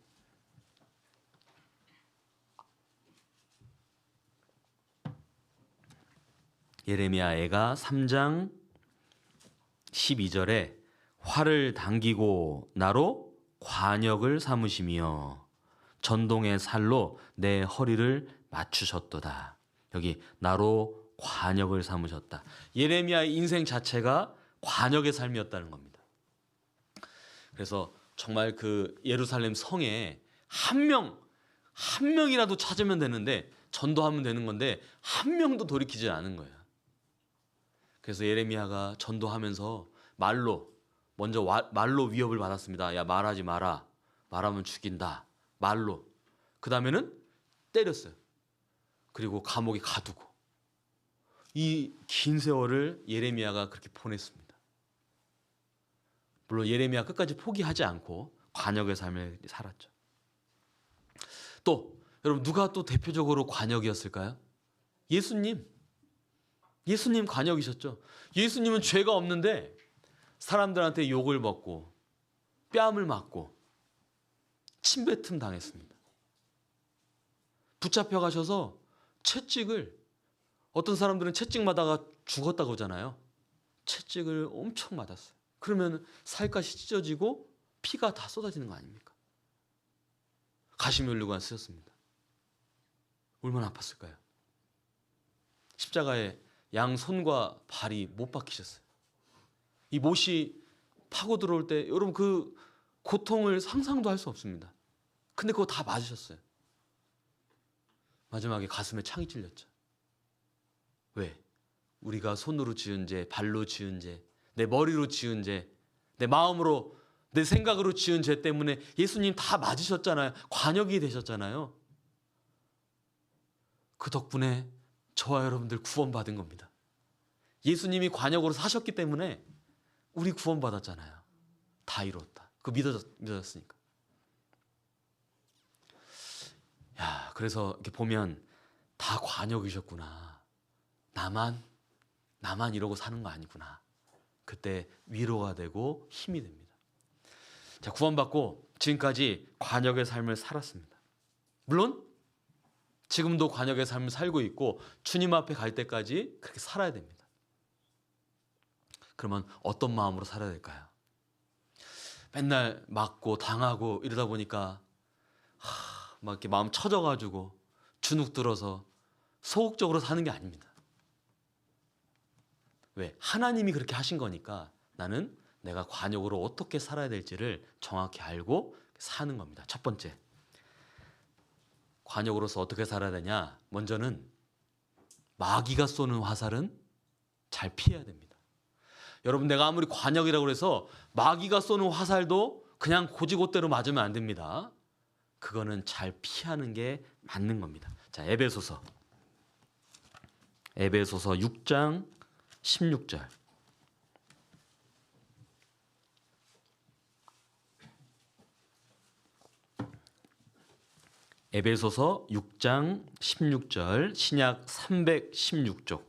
예레미야 애가 3장 12절에 활을 당기고 나로 관역을 삼으시며 전동의 살로 내 허리를 맞추셨도다. 여기 나로 관역을 삼으셨다. 예레미야의 인생 자체가 관역의 삶이었다는 겁니다. 그래서 정말 그 예루살렘 성에 한 명이라도 찾으면 되는데, 전도하면 되는 건데 한 명도 돌이키지 않은 거예요. 그래서 예레미야가 전도하면서 먼저 말로 위협을 받았습니다. 야, 말하지 마라. 말하면 죽인다. 말로. 그 다음에는 때렸어요. 그리고 감옥에 가두고. 이 긴 세월을 예레미야가 그렇게 보냈습니다. 물론 예레미야 끝까지 포기하지 않고 관역의 삶을 살았죠. 또 여러분, 누가 또 대표적으로 관역이었을까요? 예수님 관역이셨죠. 예수님은 죄가 없는데 사람들한테 욕을 먹고 뺨을 맞고 침뱉음 당했습니다. 붙잡혀 가셔서 채찍을, 어떤 사람들은 채찍 맞다가 죽었다고 하잖아요. 채찍을 엄청 맞았어요. 그러면 살갗이 찢어지고 피가 다 쏟아지는 거 아닙니까? 가시면류관 쓰였습니다. 얼마나 아팠을까요? 십자가에 양손과 발이 못 박히셨어요. 이 못이 파고 들어올 때 여러분 그 고통을 상상도 할 수 없습니다. 근데 그거 다 맞으셨어요. 마지막에 가슴에 창이 찔렸죠. 왜? 우리가 손으로 지은 죄, 발로 지은 죄, 내 머리로 지은 죄, 내 마음으로, 내 생각으로 지은 죄 때문에 예수님 다 맞으셨잖아요. 관역이 되셨잖아요. 그 덕분에 저와 여러분들 구원받은 겁니다. 예수님이 관역으로 사셨기 때문에 우리 구원받았잖아요. 다 이뤘다. 그거 믿어졌으니까. 야, 그래서 이렇게 보면 다 관역이셨구나. 나만 이러고 사는 거 아니구나. 그때 위로가 되고 힘이 됩니다. 자, 구원받고 지금까지 관역의 삶을 살았습니다. 물론 지금도 관역의 삶을 살고 있고 주님 앞에 갈 때까지 그렇게 살아야 됩니다. 그러면 어떤 마음으로 살아야 될까요? 맨날 맞고 당하고 이러다 보니까 막 이렇게 마음 처져가지고 주눅 들어서 소극적으로 사는 게 아닙니다. 왜? 하나님이 그렇게 하신 거니까 나는 내가 관역으로 어떻게 살아야 될지를 정확히 알고 사는 겁니다. 첫 번째, 관역으로서 어떻게 살아야 되냐? 먼저는 마귀가 쏘는 화살은 잘 피해야 됩니다. 여러분, 내가 아무리 관역이라고 해서 마귀가 쏘는 화살도 그냥 고지곳대로 맞으면 안 됩니다. 그거는 잘 피하는 게 맞는 겁니다. 자, 에베소서 6장 16절. 에베소서 6장 16절, 신약 316쪽.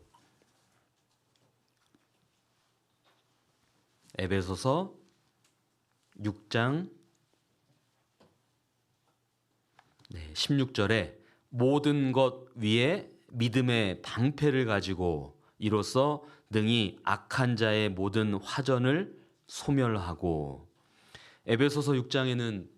에베소서 6장 16절에 모든 것 위에 믿음의 방패를 가지고 이로써 능히 악한 자의 모든 화전을 소멸하고. 에베소서 6장에는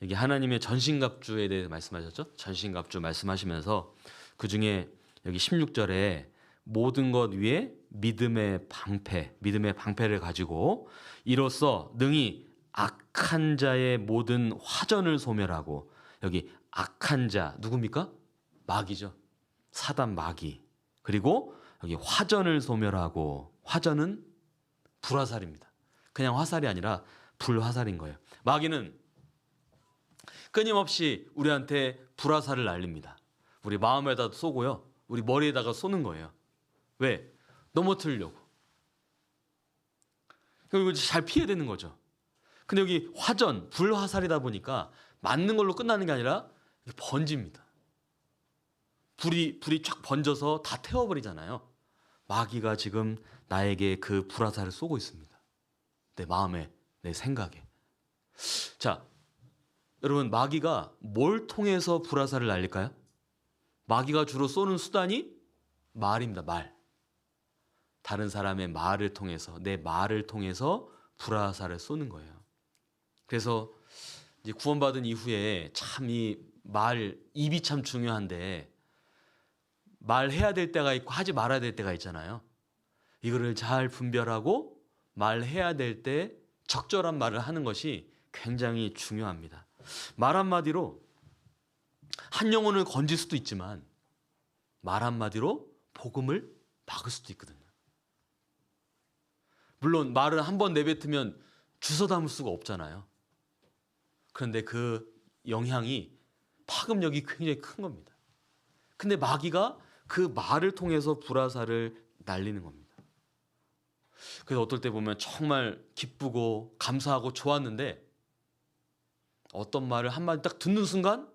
여기 하나님의 전신갑주에 대해 말씀하셨죠? 전신갑주 말씀하시면서 그 중에 여기 16절에 모든 것 위에 믿음의 방패를 가지고 이로써 능히 악한 자의 모든 화전을 소멸하고. 여기 악한 자 누굽니까? 마귀죠. 사단 마귀. 그리고 여기 화전을 소멸하고. 화전은 불화살입니다. 그냥 화살이 아니라 불화살인 거예요. 마귀는 끊임없이 우리한테 불화살을 날립니다. 우리 마음에다 쏘고요. 우리 머리에다가 쏘는 거예요. 왜? 넘어뜨리려고. 그리고 잘 피해야 되는 거죠. 근데 여기 화전, 불화살이다 보니까 맞는 걸로 끝나는 게 아니라 번집니다. 불이 쫙 번져서 다 태워버리잖아요. 마귀가 지금 나에게 그 불화살을 쏘고 있습니다. 내 마음에, 내 생각에. 자, 여러분, 마귀가 뭘 통해서 불화살을 날릴까요? 마귀가 주로 쏘는 수단이 말입니다. 말. 다른 사람의 말을 통해서, 내 말을 통해서 불화살을 쏘는 거예요. 그래서 이제 구원받은 이후에 참 입이 참 중요한데, 말해야 될 때가 있고 하지 말아야 될 때가 있잖아요. 이거를 잘 분별하고 말해야 될 때 적절한 말을 하는 것이 굉장히 중요합니다. 말 한마디로 한 영혼을 건질 수도 있지만 말 한마디로 복음을 막을 수도 있거든요. 물론 말을 한 번 내뱉으면 주워 담을 수가 없잖아요. 그런데 그 영향이, 파급력이 굉장히 큰 겁니다. 근데 마귀가 그 말을 통해서 불화살을 날리는 겁니다. 그래서 어떨 때 보면 정말 기쁘고 감사하고 좋았는데 어떤 말을 한마디 딱 듣는 순간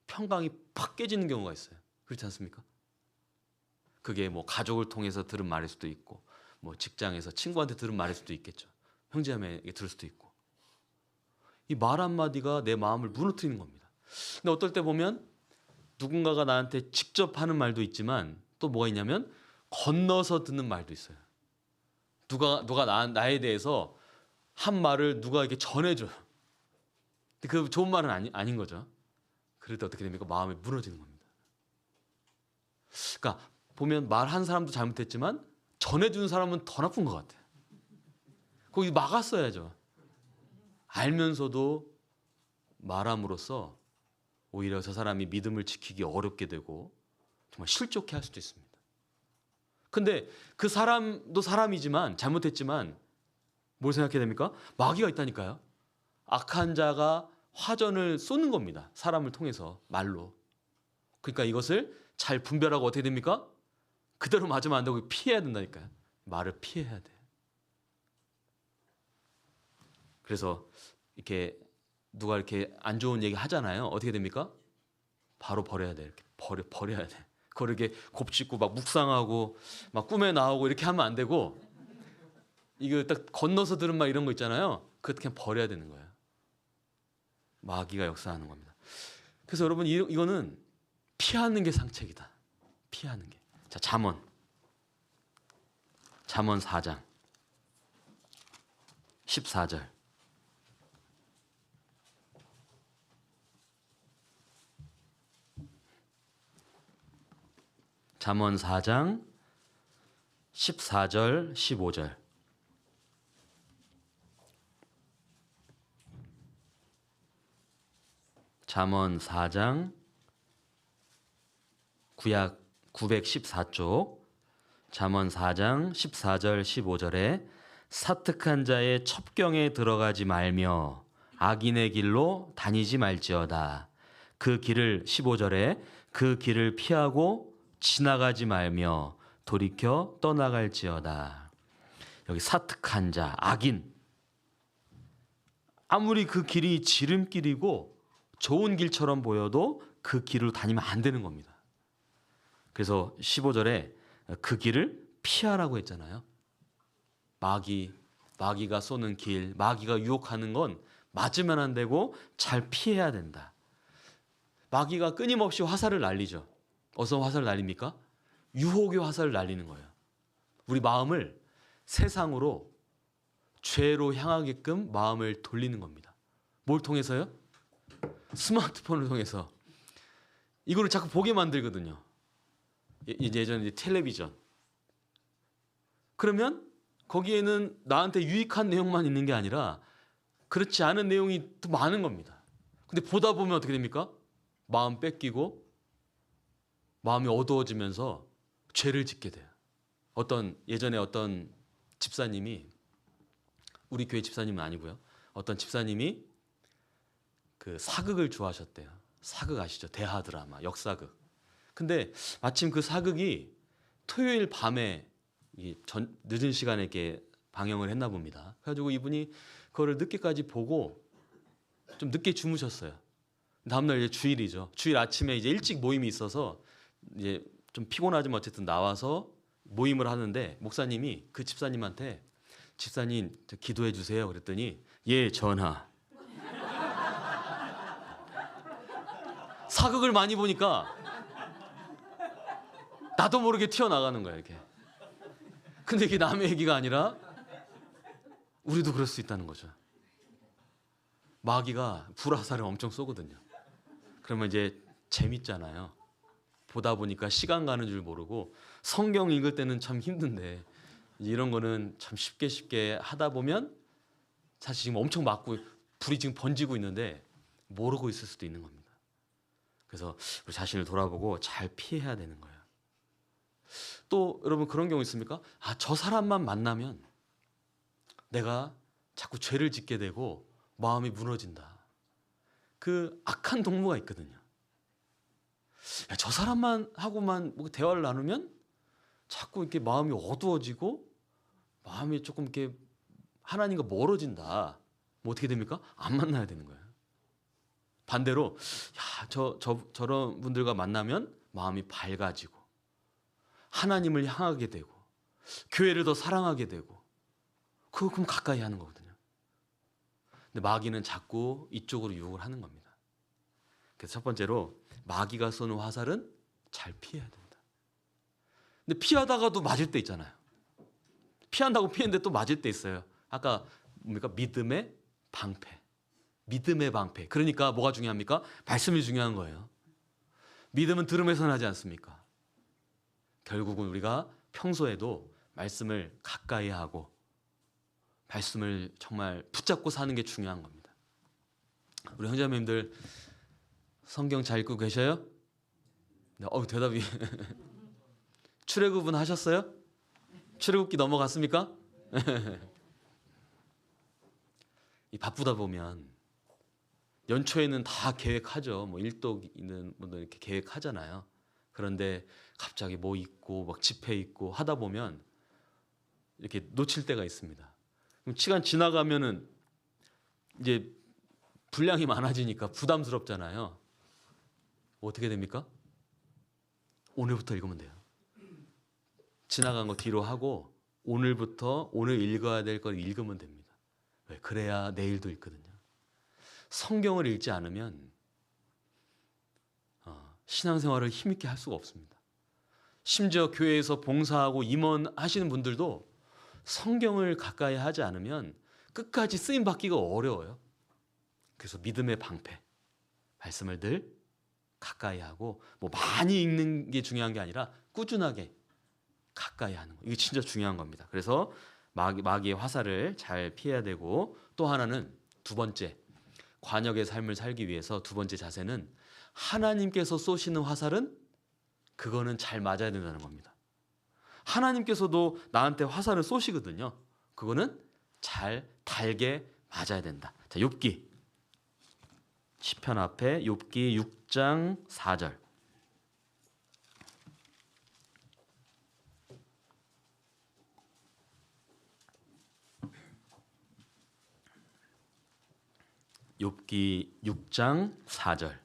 평강이 팍 깨지는 경우가 있어요. 그렇지 않습니까? 그게 뭐 가족을 통해서 들은 말일 수도 있고, 뭐 직장에서 친구한테 들은 말일 수도 있겠죠. 형제자매에게 들을 수도 있고. 이 말 한마디가 내 마음을 무너뜨리는 겁니다. 근데 어떨 때 보면 누군가가 나한테 직접 하는 말도 있지만 또 뭐가 있냐면 건너서 듣는 말도 있어요. 누가 나에 대해서 한 말을 누가 이렇게 전해줘요. 근데 그 좋은 말은 아닌 거죠. 그럴 때 어떻게 됩니까? 마음이 무너지는 겁니다. 그러니까 보면 말한 사람도 잘못했지만 전해준 사람은 더 나쁜 것 같아요. 거기 막았어야죠. 알면서도 말함으로써 오히려 저 사람이 믿음을 지키기 어렵게 되고 정말 실족해 할 수도 있습니다. 근데 그 사람도 사람이지만 잘못했지만 뭘 생각해야 됩니까? 마귀가 있다니까요. 악한 자가 화전을 쏘는 겁니다. 사람을 통해서 말로. 그러니까 이것을 잘 분별하고 어떻게 됩니까? 그대로 맞으면 안 되고 피해야 된다니까요. 말을 피해야 돼. 그래서 이렇게 누가 이렇게 안 좋은 얘기 하잖아요. 어떻게 됩니까? 바로 버려야 돼. 이렇게 버려야 돼. 그걸 이렇게 곱씹고 막 묵상하고 막 꿈에 나오고 이렇게 하면 안 되고 이거 딱 건너서 들은 말 이런 거 있잖아요. 그것도 그냥 버려야 되는 거예요. 마귀가 역사하는 겁니다. 그래서 여러분 이거는 피하는 게 상책이다. 피하는 게. 자, 잠언 4장 14절. 잠언 4장 14절 15절. 잠언 4장 구약 914쪽 잠언 4장 14절 15절에 사특한 자의 첩경에 들어가지 말며 악인의 길로 다니지 말지어다. 그 길을 15절에 그 길을 피하고 지나가지 말며 돌이켜 떠나갈지어다. 여기 사특한 자, 악인. 아무리 그 길이 지름길이고 좋은 길처럼 보여도 그 길을 다니면 안 되는 겁니다. 그래서 15절에 그 길을 피하라고 했잖아요. 마귀가 쏘는 길, 마귀가 유혹하는 건 맞으면 안 되고 잘 피해야 된다. 마귀가 끊임없이 화살을 날리죠. 어디서 화살을 날립니까? 유혹의 화살을 날리는 거예요. 우리 마음을 세상으로 죄로 향하게끔 마음을 돌리는 겁니다. 뭘 통해서요? 스마트폰을 통해서. 이거를 자꾸 보게 만들거든요. 예전에 텔레비전. 그러면 거기에는 나한테 유익한 내용만 있는 게 아니라 그렇지 않은 내용이 또 많은 겁니다. 근데 보다 보면 어떻게 됩니까? 마음 뺏기고 마음이 어두워지면서 죄를 짓게 돼요. 예전에 어떤 집사님이, 우리 교회 집사님은 아니고요. 어떤 집사님이 그 사극을 좋아하셨대요. 사극 아시죠? 대하 드라마, 역사극. 근데 마침 그 사극이 토요일 밤에 늦은 시간에 이렇게 방영을 했나 봅니다. 그래가지고 이분이 그거를 늦게까지 보고 좀 늦게 주무셨어요. 다음날 이제 주일이죠. 주일 아침에 이제 일찍 모임이 있어서 이제 좀 피곤하지만 어쨌든 나와서 모임을 하는데 목사님이 그 집사님한테 집사님 저 기도해 주세요. 그랬더니 예 전하. 사극을 많이 보니까 나도 모르게 튀어나가는 거야 이렇게. 근데 이게 남의 얘기가 아니라 우리도 그럴 수 있다는 거죠. 마귀가 불화살을 엄청 쏘거든요. 그러면 이제 재밌잖아요. 보다 보니까 시간 가는 줄 모르고 성경 읽을 때는 참 힘든데 이런 거는 참 쉽게 하다 보면 사실 지금 엄청 맞고 불이 지금 번지고 있는데 모르고 있을 수도 있는 겁니다. 그래서 우리 자신을 돌아보고 잘 피해야 되는 거예요. 또 여러분 그런 경우 있습니까? 저 사람만 만나면 내가 자꾸 죄를 짓게 되고 마음이 무너진다. 그 악한 동무가 있거든요. 저 사람만 하고만 대화를 나누면 자꾸 이렇게 마음이 어두워지고 마음이 조금 이렇게 하나님과 멀어진다. 뭐 어떻게 됩니까? 안 만나야 되는 거예요. 반대로 저런 분들과 만나면 마음이 밝아지고 하나님을 향하게 되고 교회를 더 사랑하게 되고 그럼 가까이 하는 거거든요. 근데 마귀는 자꾸 이쪽으로 유혹을 하는 겁니다. 그래서 첫 번째로 마귀가 쏘는 화살은 잘 피해야 된다. 근데 피하다가도 맞을 때 있잖아요. 피한다고 피했는데 또 맞을 때 있어요. 아까 뭡니까? 믿음의 방패. 믿음의 방패. 그러니까 뭐가 중요합니까? 말씀이 중요한 거예요. 믿음은 들음에서 나지 않습니까? 결국은 우리가 평소에도 말씀을 가까이 하고 말씀을 정말 붙잡고 사는 게 중요한 겁니다. 우리 형제자매님들 성경 잘 읽고 계셔요? 네, 대답이 출애굽은 하셨어요? 출애굽기 넘어갔습니까? 이 바쁘다 보면 연초에는 다 계획하죠. 뭐 일독 있는 분들 이렇게 계획하잖아요. 그런데 갑자기 뭐 있고 막 집회 있고 하다 보면 이렇게 놓칠 때가 있습니다. 그럼 시간 지나가면은 이제 분량이 많아지니까 부담스럽잖아요. 어떻게 됩니까? 오늘부터 읽으면 돼요. 지나간 거 뒤로 하고 오늘부터 오늘 읽어야 될 걸 읽으면 됩니다. 왜? 그래야 내일도 읽거든요. 성경을 읽지 않으면 신앙생활을 힘있게 할 수가 없습니다. 심지어 교회에서 봉사하고 임원하시는 분들도 성경을 가까이 하지 않으면 끝까지 쓰임 받기가 어려워요. 그래서 믿음의 방패, 말씀을 늘 가까이 하고 뭐 많이 읽는 게 중요한 게 아니라 꾸준하게 가까이 하는 거. 이게 진짜 중요한 겁니다. 그래서 마귀의 화살을 잘 피해야 되고, 또 하나는 두 번째, 관역의 삶을 살기 위해서 두 번째 자세는 하나님께서 쏘시는 화살은 그거는 잘 맞아야 된다는 겁니다. 하나님께서도 나한테 화살을 쏘시거든요. 그거는 잘 달게 맞아야 된다. 자, 욥기 시편 앞에 욥기 6장 4절. 욥기 6장 4절.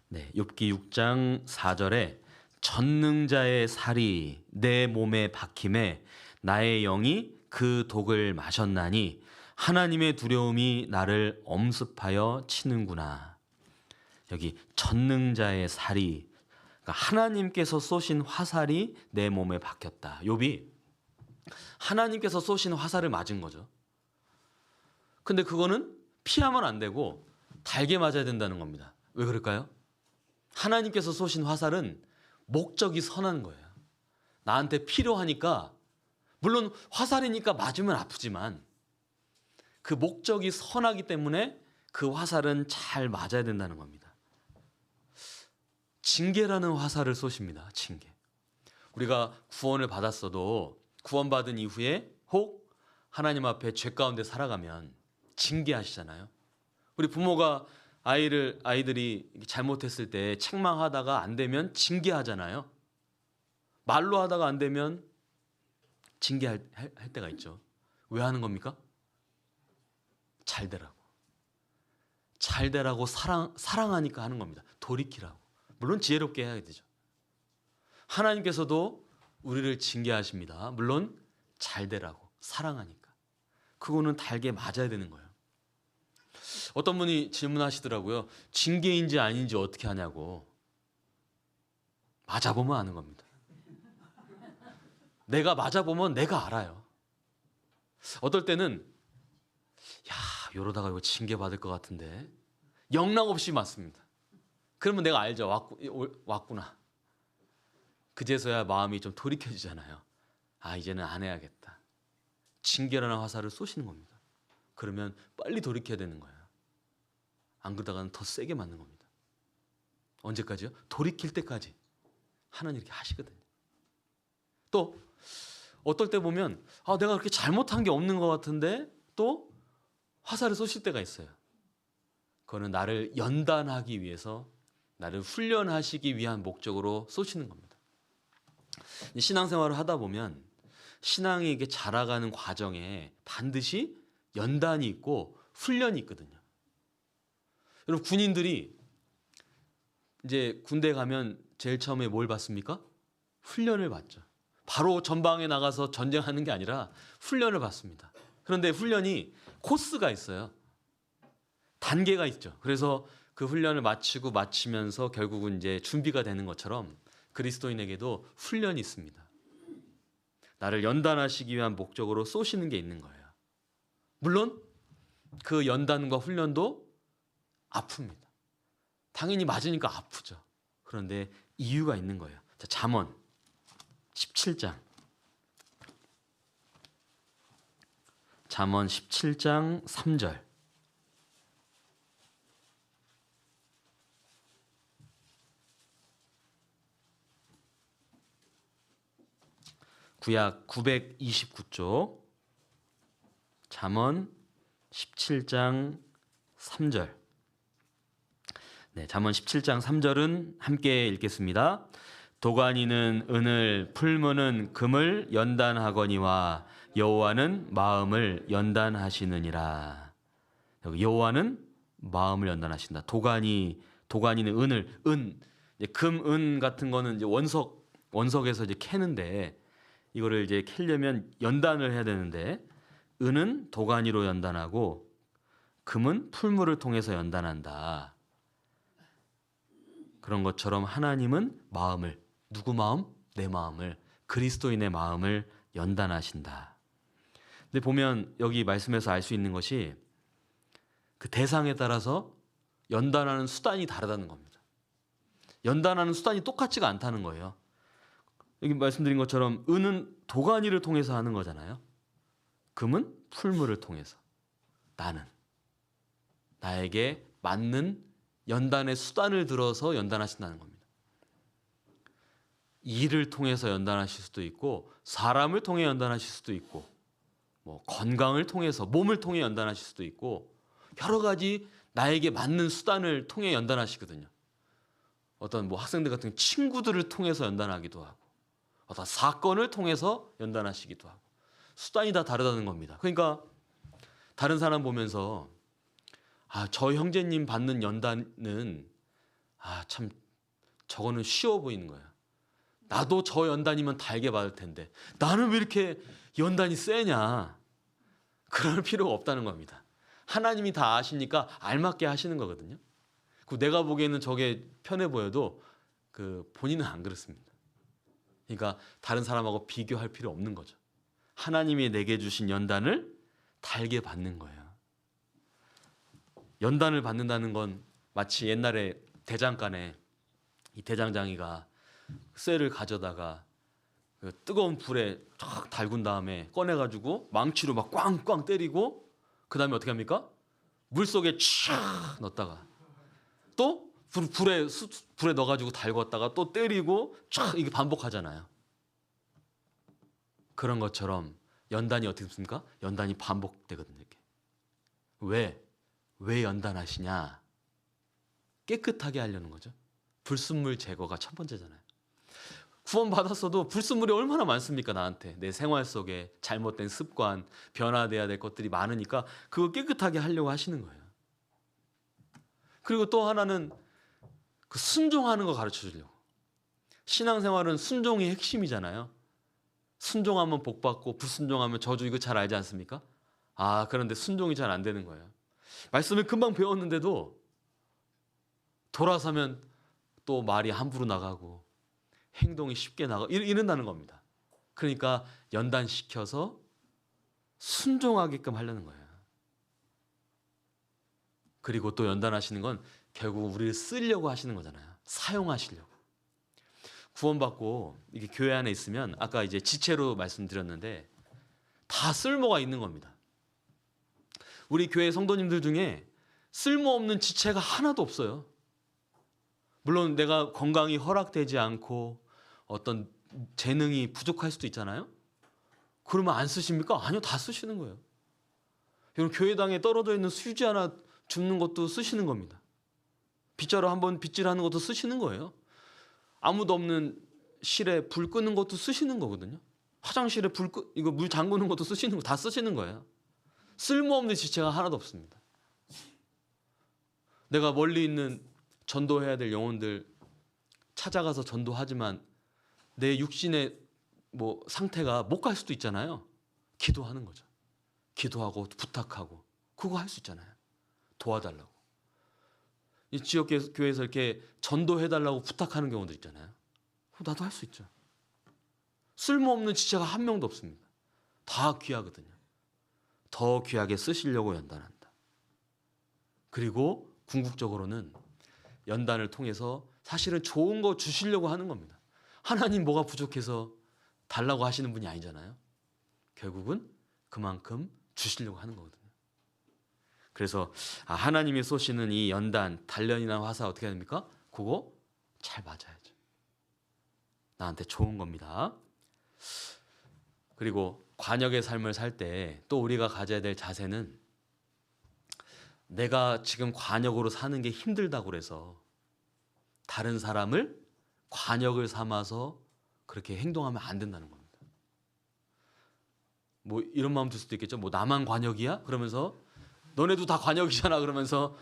네, 욥기 6장 4절에 전능자의 살이 내 몸에 박힘에 나의 영이 그 독을 마셨나니 하나님의 두려움이 나를 엄습하여 치는구나. 여기 전능자의 살이, 그러니까 하나님께서 쏘신 화살이 내 몸에 박혔다. 욥이 하나님께서 쏘신 화살을 맞은 거죠. 근데 그거는 피하면 안 되고 달게 맞아야 된다는 겁니다. 왜 그럴까요? 하나님께서 쏘신 화살은 목적이 선한 거예요. 나한테 필요하니까, 물론 화살이니까 맞으면 아프지만 그 목적이 선하기 때문에 그 화살은 잘 맞아야 된다는 겁니다. 징계라는 화살을 쏘십니다. 징계. 우리가 구원을 받았어도 구원받은 이후에 혹 하나님 앞에 죄 가운데 살아가면 징계하시잖아요. 우리 부모가 아이들이 잘못했을 때 책망하다가 안 되면 징계하잖아요. 말로 하다가 안 되면 징계할 때가 있죠. 왜 하는 겁니까? 잘 되라고. 잘 되라고 사랑하니까 하는 겁니다. 돌이키라고. 물론 지혜롭게 해야 되죠. 하나님께서도 우리를 징계하십니다. 물론 잘 되라고, 사랑하니까. 그거는 달게 맞아야 되는 거예요. 어떤 분이 질문하시더라고요. 징계인지 아닌지 어떻게 하냐고. 맞아보면 아는 겁니다. 내가 맞아보면 내가 알아요. 어떨 때는 이러다가 이거 징계 받을 것 같은데 영락 없이 맞습니다. 그러면 내가 알죠. 왔구나. 그제서야 마음이 좀 돌이켜지잖아요. 이제는 안 해야겠다. 징계라는 화살을 쏘시는 겁니다. 그러면 빨리 돌이켜야 되는 거예요. 안 그러다가는 더 세게 맞는 겁니다. 언제까지요? 돌이킬 때까지 하나님 이렇게 하시거든요. 또 어떨 때 보면 내가 그렇게 잘못한 게 없는 것 같은데 또 화살을 쏘실 때가 있어요. 그거는 나를 연단하기 위해서, 나를 훈련하시기 위한 목적으로 쏘시는 겁니다. 신앙생활을 하다 보면 신앙이 이게 자라가는 과정에 반드시 연단이 있고 훈련이 있거든요. 여러분, 군인들이 이제 군대 가면 제일 처음에 뭘 받습니까? 훈련을 받죠. 바로 전방에 나가서 전쟁하는 게 아니라 훈련을 받습니다. 그런데 훈련이 코스가 있어요. 단계가 있죠. 그래서 그 훈련을 마치면서 결국은 이제 준비가 되는 것처럼 그리스도인에게도 훈련이 있습니다. 나를 연단하시기 위한 목적으로 쏘시는 게 있는 거예요. 물론 그 연단과 훈련도 아픕니다. 당연히 맞으니까 아프죠. 그런데 이유가 있는 거예요. 자, 잠언 17장. 잠언 17장 3절. 구약 929쪽. 잠언 17장 3절. 네, 잠언 17장 3절은 함께 읽겠습니다. 도가니는 은을, 풀무는 금을 연단하거니와 여호와는 마음을 연단하시느니라. 여기 여호와는 마음을 연단하신다. 도가니는 은을, 금, 은 같은 거는 이제 원석에서 이제 캐는데 이거를 이제 캐려면 연단을 해야 되는데 은은 도가니로 연단하고 금은 풀무를 통해서 연단한다. 그런 것처럼 하나님은 마음을, 누구 마음? 내 마음을, 그리스도인의 마음을 연단하신다. 근데 보면 여기 말씀에서 알 수 있는 것이 그 대상에 따라서 연단하는 수단이 다르다는 겁니다. 연단하는 수단이 똑같지가 않다는 거예요. 여기 말씀드린 것처럼 은은 도가니를 통해서 하는 거잖아요. 금은 풀무를 통해서. 나는 나에게 맞는 연단의 수단을 들어서 연단하신다는 겁니다. 일을 통해서 연단하실 수도 있고 사람을 통해 연단하실 수도 있고 뭐 건강을 통해서 몸을 통해 연단하실 수도 있고 여러 가지 나에게 맞는 수단을 통해 연단하시거든요. 어떤 뭐 학생들 같은 친구들을 통해서 연단하기도 하고 어떤 사건을 통해서 연단하시기도 하고 수단이 다 다르다는 겁니다. 그러니까 다른 사람 보면서 저 형제님 받는 연단은 참 저거는 쉬워 보이는 거야. 나도 저 연단이면 달게 받을 텐데 나는 왜 이렇게 연단이 세냐. 그럴 필요가 없다는 겁니다. 하나님이 다 아시니까 알맞게 하시는 거거든요. 내가 보기에는 저게 편해 보여도 본인은 안 그렇습니다. 그러니까 다른 사람하고 비교할 필요 없는 거죠. 하나님이 내게 주신 연단을 달게 받는 거예요. 연단을 받는다는 건 마치 옛날에 대장간에 이 대장장이가 쇠를 가져다가 그 뜨거운 불에 쫙 달군 다음에 꺼내가지고 망치로 막 꽝꽝 때리고 그 다음에 어떻게 합니까? 물속에 촥 넣었다가 또 불에 넣어가지고 달궜다가 또 때리고 촥 이게 반복하잖아요. 그런 것처럼 연단이 어떻게 됩니까? 연단이 반복되거든요. 이렇게. 왜 연단하시냐? 깨끗하게 하려는 거죠. 불순물 제거가 첫 번째잖아요. 구원받았어도 불순물이 얼마나 많습니까? 나한테 내 생활 속에 잘못된 습관, 변화돼야 될 것들이 많으니까 그거 깨끗하게 하려고 하시는 거예요. 그리고 또 하나는 그 순종하는 거 가르쳐 주려고. 신앙생활은 순종이 핵심이잖아요. 순종하면 복 받고 불순종하면 저주, 이거 잘 알지 않습니까? 그런데 순종이 잘 안 되는 거예요. 말씀을 금방 배웠는데도 돌아서면 또 말이 함부로 나가고 행동이 쉽게 이런다는 겁니다. 그러니까 연단시켜서 순종하게끔 하려는 거예요. 그리고 또 연단하시는 건 결국 우리를 쓰려고 하시는 거잖아요. 사용하시려고. 구원받고 이게 교회 안에 있으면 아까 이제 지체로 말씀드렸는데 다 쓸모가 있는 겁니다. 우리 교회 성도님들 중에 쓸모없는 지체가 하나도 없어요. 물론 내가 건강이 허락되지 않고 어떤 재능이 부족할 수도 있잖아요. 그러면 안 쓰십니까? 아니요, 다 쓰시는 거예요. 여러분, 교회당에 떨어져 있는 휴지 하나 줍는 것도 쓰시는 겁니다. 빗자루 한번 빗질하는 것도 쓰시는 거예요. 아무도 없는 실에 불 끄는 것도 쓰시는 거거든요. 화장실에 이거 물 잠그는 것도 쓰시는 거 다 쓰시는 거예요. 쓸모없는 지체가 하나도 없습니다. 내가 멀리 있는 전도해야 될 영혼들 찾아가서 전도하지만 내 육신에 뭐 상태가 못 갈 수도 있잖아요. 기도하는 거죠. 기도하고 부탁하고 그거 할 수 있잖아요. 도와달라고. 이 지역 교회에서 이렇게 전도해달라고 부탁하는 경우도 있잖아요. 나도 할 수 있죠. 쓸모없는 지체가 한 명도 없습니다. 다 귀하거든요. 더 귀하게 쓰시려고 연단한다. 그리고 궁극적으로는 연단을 통해서 사실은 좋은 거 주시려고 하는 겁니다. 하나님 뭐가 부족해서 달라고 하시는 분이 아니잖아요. 결국은 그만큼 주시려고 하는 거거든요. 그래서 하나님이 쏘시는 이 연단, 단련이나 화살 어떻게 해야 됩니까? 그거 잘 맞아야죠. 나한테 좋은 겁니다. 그리고 관역의 삶을 살 때 또 우리가 가져야 될 자세는 내가 지금 관역으로 사는 게 힘들다고 그래서 다른 사람을 관역을 삼아서 그렇게 행동하면 안 된다는 겁니다. 뭐 이런 마음 들 수도 있겠죠. 뭐 나만 관역이야? 그러면서 너네도 다 관역이잖아. 그러면서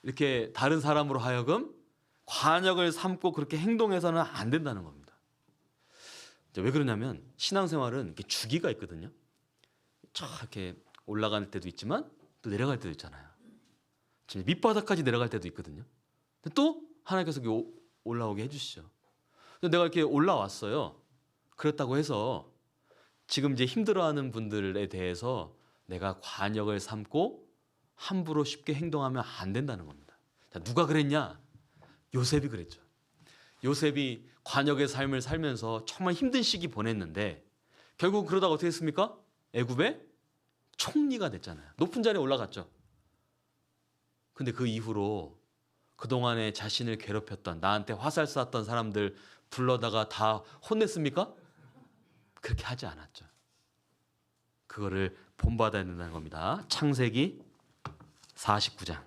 이렇게 다른 사람으로 하여금 관역을 삼고 그렇게 행동해서는 안 된다는 겁니다. 왜 그러냐면 신앙생활은 이렇게 주기가 있거든요. 이렇게 올라갈 때도 있지만 또 내려갈 때도 있잖아요. 지금 밑바닥까지 내려갈 때도 있거든요. 근데 또 하나님께서 올라오게 해주시죠. 근데 내가 이렇게 올라왔어요. 그렇다고 해서 지금 이제 힘들어하는 분들에 대해서 내가 관역을 삼고 함부로 쉽게 행동하면 안 된다는 겁니다. 자, 누가 그랬냐? 요셉이 그랬죠. 요셉이 관역의 삶을 살면서 정말 힘든 시기 보냈는데 결국 그러다가 어떻게 했습니까? 애굽의 총리가 됐잖아요. 높은 자리에 올라갔죠. 근데 그 이후로 그동안에 자신을 괴롭혔던 나한테 화살 쐈던 사람들 불러다가 다 혼냈습니까? 그렇게 하지 않았죠. 그거를 본받아야 된다는 겁니다. 창세기 49장.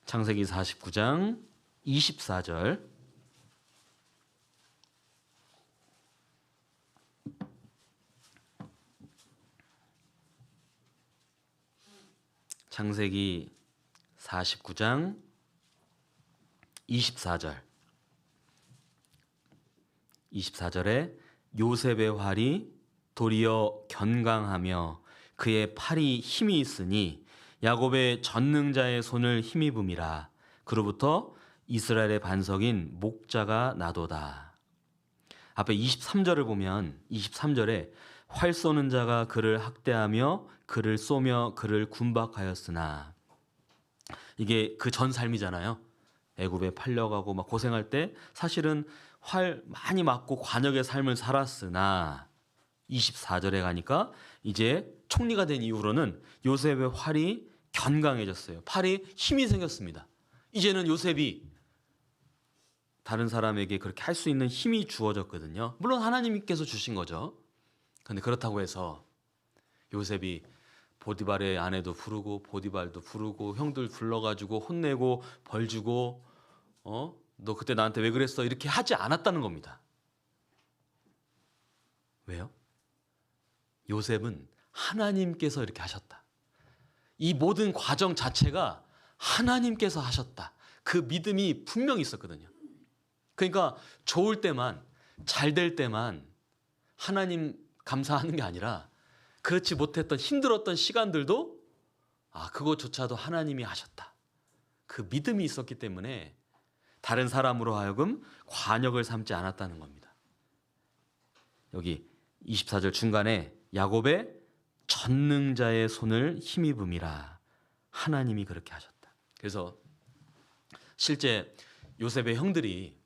창세기 49장 24절. 창세기 49장 24절. 24절에 요셉의 활이 도리어 견강하며 그의 팔이 힘이 있으니 야곱의 전능자의 손을 힘입음이라. 그로부터 이스라엘의 반석인 목자가 나도다. 앞에 23절을 보면 23절에 활 쏘는 자가 그를 학대하며 그를 쏘며 그를 군박하였으나, 이게 그 전 삶이잖아요. 애굽에 팔려가고 막 고생할 때 사실은 활 많이 맞고 관역의 삶을 살았으나 24절에 가니까 이제 총리가 된 이후로는 요셉의 활이 견강해졌어요. 팔이 힘이 생겼습니다. 이제는 요셉이 다른 사람에게 그렇게 할 수 있는 힘이 주어졌거든요. 물론 하나님께서 주신 거죠. 그런데 그렇다고 해서 요셉이 보디발의 아내도 부르고 보디발도 부르고 형들 불러가지고 혼내고 벌 주고 너 그때 나한테 왜 그랬어? 이렇게 하지 않았다는 겁니다. 왜요? 요셉은 하나님께서 이렇게 하셨다. 이 모든 과정 자체가 하나님께서 하셨다. 그 믿음이 분명히 있었거든요. 그러니까 좋을 때만, 잘 될 때만 하나님 감사하는 게 아니라 그렇지 못했던 힘들었던 시간들도 그것조차도 하나님이 하셨다. 그 믿음이 있었기 때문에 다른 사람으로 하여금 관역을 삼지 않았다는 겁니다. 여기 24절 중간에 야곱의 전능자의 손을 힘입음이라. 하나님이 그렇게 하셨다. 그래서 실제 요셉의 형들이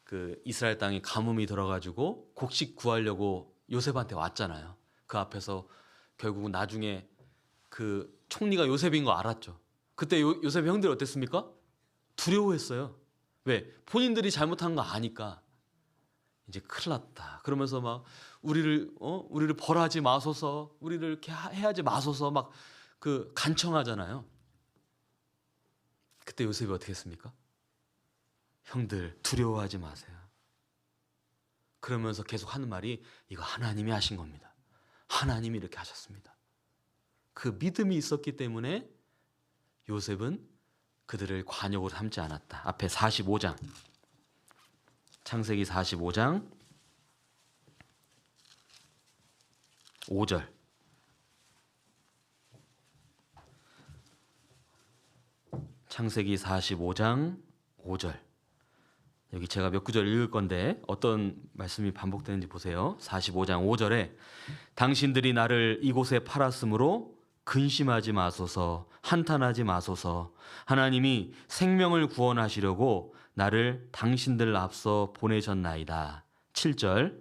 그 이스라엘 땅에 가뭄이 들어가지고 곡식 구하려고 요셉한테 왔잖아요. 그 앞에서 결국은 나중에 그 총리가 요셉인 거 알았죠. 그때 요셉의 형들이 어땠습니까? 두려워했어요. 왜? 본인들이 잘못한 거 아니까 이제 큰일 났다. 그러면서 막 우리를 벌하지 마소서, 우리를 이렇게 해하지 마소서 막 그 간청하잖아요. 그때 요셉이 어떻게 했습니까? 형들 두려워하지 마세요. 그러면서 계속 하는 말이 이거 하나님이 하신 겁니다. 하나님이 이렇게 하셨습니다. 그 믿음이 있었기 때문에 요셉은 그들을 관역으로 삼지 않았다. 앞에 45장 창세기 45장 5절. 창세기 45장 5절. 여기 제가 몇 구절 읽을 건데 어떤 말씀이 반복되는지 보세요. 45장 5절에 당신들이 나를 이곳에 팔았으므로 근심하지 마소서, 한탄하지 마소서. 하나님이 생명을 구원하시려고 나를 당신들 앞서 보내셨나이다. 7절.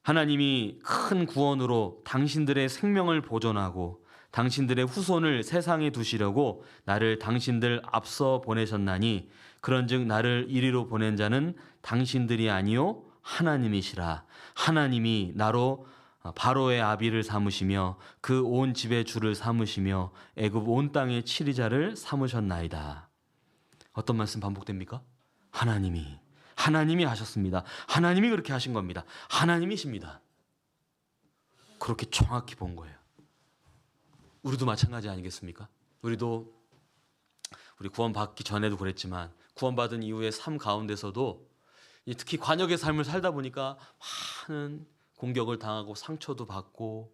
하나님이 큰 구원으로 당신들의 생명을 보존하고 당신들의 후손을 세상에 두시려고 나를 당신들 앞서 보내셨나니 그런즉 나를 이리로 보낸 자는 당신들이 아니요 하나님이시라. 하나님이 나로 바로의 아비를 삼으시며 그 온 집의 주를 삼으시며 애굽 온 땅의 치리자를 삼으셨나이다. 어떤 말씀 반복됩니까? 하나님이 하셨습니다. 하나님이 그렇게 하신 겁니다. 하나님이십니다. 그렇게 정확히 본 거예요. 우리도 마찬가지 아니겠습니까? 우리 구원받기 전에도 그랬지만 구원받은 이후의 삶 가운데서도 특히 관역의 삶을 살다 보니까 많은 공격을 당하고 상처도 받고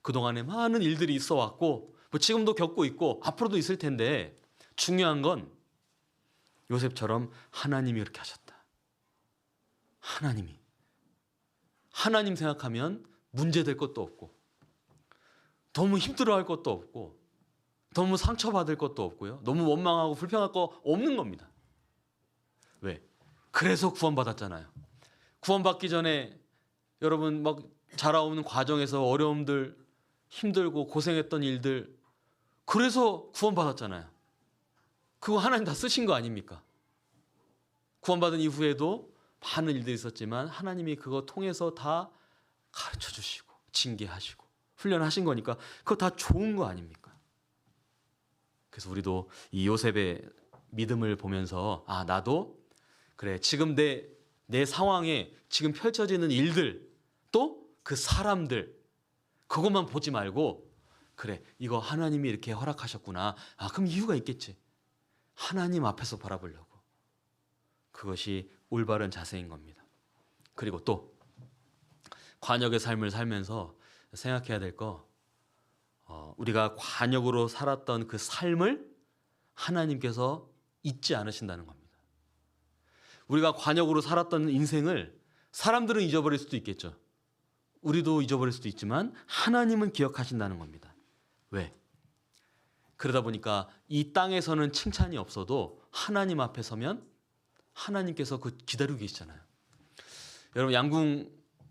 그동안에 많은 일들이 있어 왔고 뭐 지금도 겪고 있고 앞으로도 있을 텐데 중요한 건 요셉처럼 하나님이 그렇게 하셨다. 하나님 생각하면 문제될 것도 없고 너무 힘들어할 것도 없고 너무 상처받을 것도 없고요. 너무 원망하고 불평할 거 없는 겁니다. 왜? 그래서 구원받았잖아요. 구원받기 전에 여러분 막 자라오는 과정에서 어려움들, 힘들고 고생했던 일들 그래서 구원받았잖아요. 그거 하나님 다 쓰신 거 아닙니까? 구원받은 이후에도 많은 일들이 있었지만 하나님이 그거 통해서 다 가르쳐 주시고 징계하시고 훈련하신 거니까 그거 다 좋은 거 아닙니까? 그래서 우리도 이 요셉의 믿음을 보면서 나도 그래 지금 내 상황에 지금 펼쳐지는 일들 또 그 사람들 그것만 보지 말고 그래 이거 하나님이 이렇게 허락하셨구나. 그럼 이유가 있겠지. 하나님 앞에서 바라보려고. 그것이 올바른 자세인 겁니다. 그리고 또 관역의 삶을 살면서 생각해야 될 거 우리가 관역으로 살았던 그 삶을 하나님께서 잊지 않으신다는 겁니다. 우리가 관역으로 살았던 인생을 사람들은 잊어버릴 수도 있겠죠. 우리도 잊어버릴 수도 있지만 하나님은 기억하신다는 겁니다. 왜? 그러다 보니까 이 땅에서는 칭찬이 없어도 하나님 앞에 서면 하나님께서 그 기다리고 계시잖아요. 여러분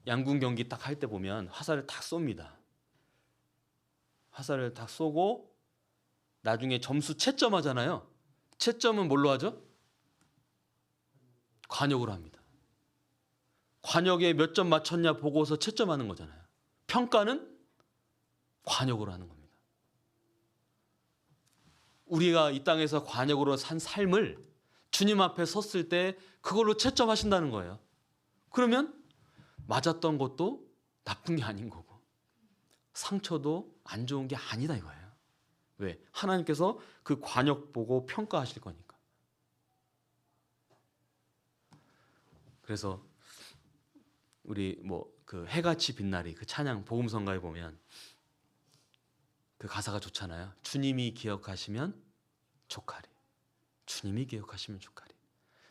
양궁 경기 딱 할 때 보면 화살을 딱 쏩니다. 화살을 딱 쏘고 나중에 점수 채점하잖아요. 채점은 뭘로 하죠? 관역으로 합니다. 관역에 몇 점 맞췄냐 보고서 채점하는 거잖아요. 평가는 관역으로 하는 겁니다. 우리가 이 땅에서 관역으로 산 삶을 주님 앞에 섰을 때 그걸로 채점하신다는 거예요. 그러면 맞았던 것도 나쁜 게 아닌 거고 상처도 안 좋은 게 아니다 이거예요. 왜? 하나님께서 그 관역 보고 평가하실 거니까. 그래서 우리 그 해같이 빛나리 그 찬양 복음성가에 보면 그 가사가 좋잖아요. 주님이 기억하시면 족하리. 주님이 기억하시면 족하리.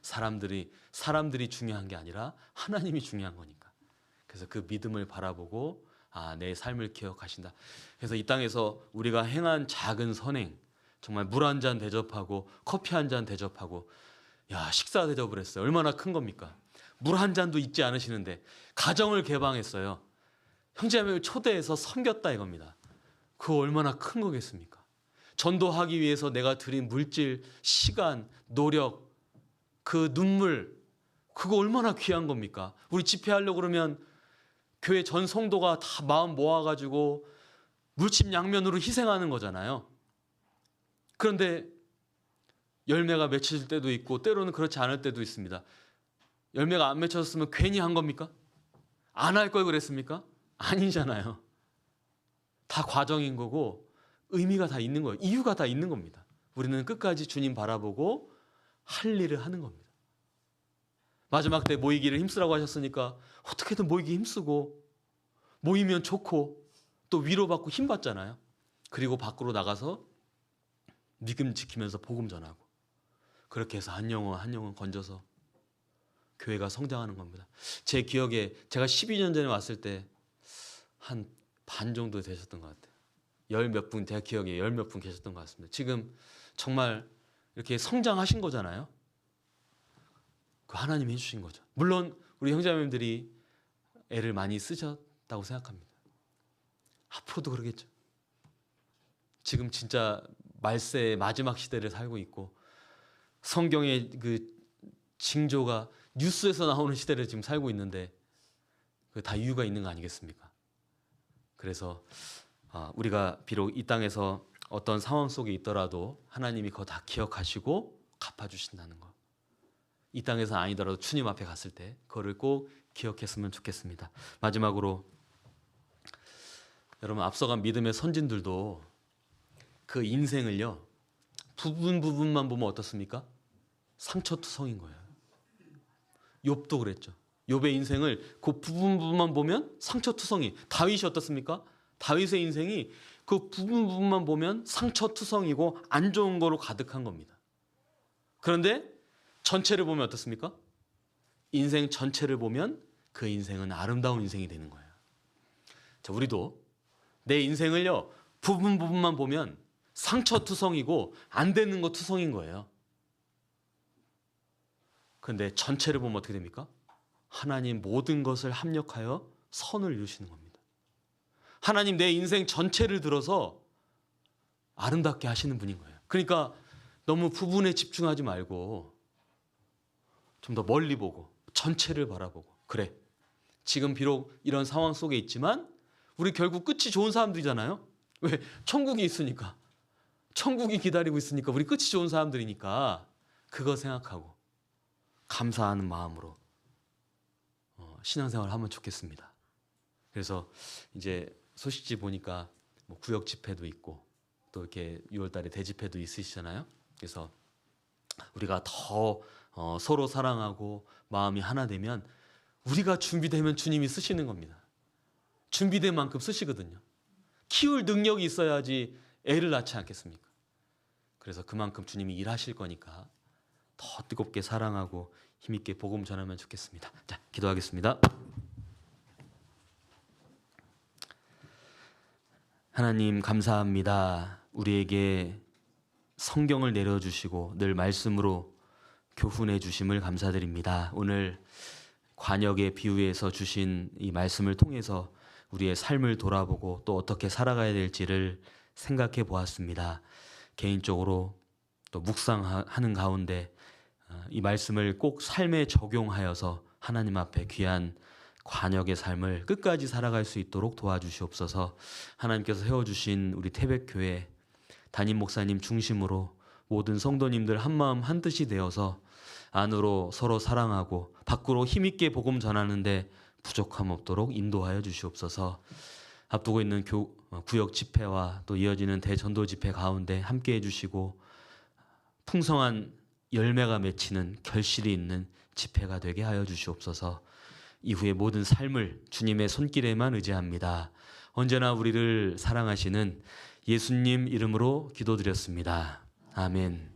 사람들이 중요한 게 아니라 하나님이 중요한 거니까. 그래서 그 믿음을 바라보고 내 삶을 기억하신다. 그래서 이 땅에서 우리가 행한 작은 선행, 정말 물 한 잔 대접하고 커피 한 잔 대접하고 식사 대접을 했어요. 얼마나 큰 겁니까? 물 한 잔도 잊지 않으시는데 가정을 개방했어요. 형제자매를 초대해서 섬겼다 이겁니다. 그거 얼마나 큰 거겠습니까? 전도하기 위해서 내가 들인 물질, 시간, 노력, 그 눈물 그거 얼마나 귀한 겁니까? 우리 집회하려고 그러면 교회 전 성도가 다 마음 모아가지고 물심양면으로 희생하는 거잖아요. 그런데 열매가 맺혀질 때도 있고 때로는 그렇지 않을 때도 있습니다. 열매가 안 맺혀졌으면 괜히 한 겁니까? 안 할 걸 그랬습니까? 아니잖아요. 다 과정인 거고 의미가 다 있는 거예요. 이유가 다 있는 겁니다. 우리는 끝까지 주님 바라보고 할 일을 하는 겁니다. 마지막 때 모이기를 힘쓰라고 하셨으니까 어떻게든 모이기 힘쓰고 모이면 좋고 또 위로받고 힘받잖아요. 그리고 밖으로 나가서 믿음 지키면서 복음 전하고 그렇게 해서 한 영혼 건져서 교회가 성장하는 겁니다. 제 기억에 제가 12년 전에 왔을 때 한 반 정도 되셨던 것 같아요. 열 몇 분, 제 기억에 열 몇 분 계셨던 것 같습니다. 지금 정말 이렇게 성장하신 거잖아요. 그 하나님이 해주신 거죠. 물론 우리 형제자매님들이 애를 많이 쓰셨다고 생각합니다. 앞으로도 그러겠죠. 지금 진짜 말세의 마지막 시대를 살고 있고 성경의 그 징조가 뉴스에서 나오는 시대를 지금 살고 있는데 그 다 이유가 있는 거 아니겠습니까? 그래서 우리가 비록 이 땅에서 어떤 상황 속에 있더라도 하나님이 그거 다 기억하시고 갚아주신다는 거. 이 땅에서 아니더라도 주님 앞에 갔을 때 그거를 꼭 기억했으면 좋겠습니다. 마지막으로 여러분 앞서간 믿음의 선진들도 그 인생을요 부분만 보면 어떻습니까? 상처투성인 거예요. 욥도 그랬죠. 욥의 인생을 그 부분만 보면 상처투성이. 다윗이 어떻습니까? 다윗의 인생이 그 부분만 보면 상처투성이고 안 좋은 거로 가득한 겁니다. 그런데 전체를 보면 어떻습니까? 인생 전체를 보면 그 인생은 아름다운 인생이 되는 거예요. 자, 우리도 내 인생을요 부분만 보면 상처투성이고 안 되는 거 투성인 거예요. 그런데 전체를 보면 어떻게 됩니까? 하나님 모든 것을 합력하여 선을 이루시는 겁니다. 하나님 내 인생 전체를 들어서 아름답게 하시는 분인 거예요. 그러니까 너무 부분에 집중하지 말고 좀 더 멀리 보고 전체를 바라보고 그래 지금 비록 이런 상황 속에 있지만 우리 결국 끝이 좋은 사람들이잖아요. 왜? 천국이 있으니까. 천국이 기다리고 있으니까 우리 끝이 좋은 사람들이니까 그거 생각하고 감사하는 마음으로 신앙생활을 하면 좋겠습니다. 그래서 이제 소식지 보니까 뭐 구역 집회도 있고 또 이렇게 6월달에 대집회도 있으시잖아요. 그래서 우리가 더 서로 사랑하고 마음이 하나 되면 우리가 준비되면 주님이 쓰시는 겁니다. 준비된 만큼 쓰시거든요. 키울 능력이 있어야지 애를 낳지 않겠습니까? 그래서 그만큼 주님이 일하실 거니까 더 뜨겁게 사랑하고 힘있게 복음 전하면 좋겠습니다. 자, 기도하겠습니다. 하나님 감사합니다. 우리에게 성경을 내려주시고 늘 말씀으로 교훈해 주심을 감사드립니다. 오늘 관역의 비유에서 주신 이 말씀을 통해서 우리의 삶을 돌아보고 또 어떻게 살아가야 될지를 생각해 보았습니다. 개인적으로 또 묵상하는 가운데 이 말씀을 꼭 삶에 적용하여서 하나님 앞에 귀한 관역의 삶을 끝까지 살아갈 수 있도록 도와주시옵소서. 하나님께서 세워주신 우리 태백교회 담임 목사님 중심으로 모든 성도님들 한마음 한뜻이 되어서 안으로 서로 사랑하고 밖으로 힘있게 복음 전하는데 부족함 없도록 인도하여 주시옵소서. 앞두고 있는 구역 집회와 또 이어지는 대전도 집회 가운데 함께해 주시고 풍성한 열매가 맺히는 결실이 있는 집회가 되게 하여 주시옵소서. 이후의 모든 삶을 주님의 손길에만 의지합니다. 언제나 우리를 사랑하시는 예수님 이름으로 기도드렸습니다. 아멘.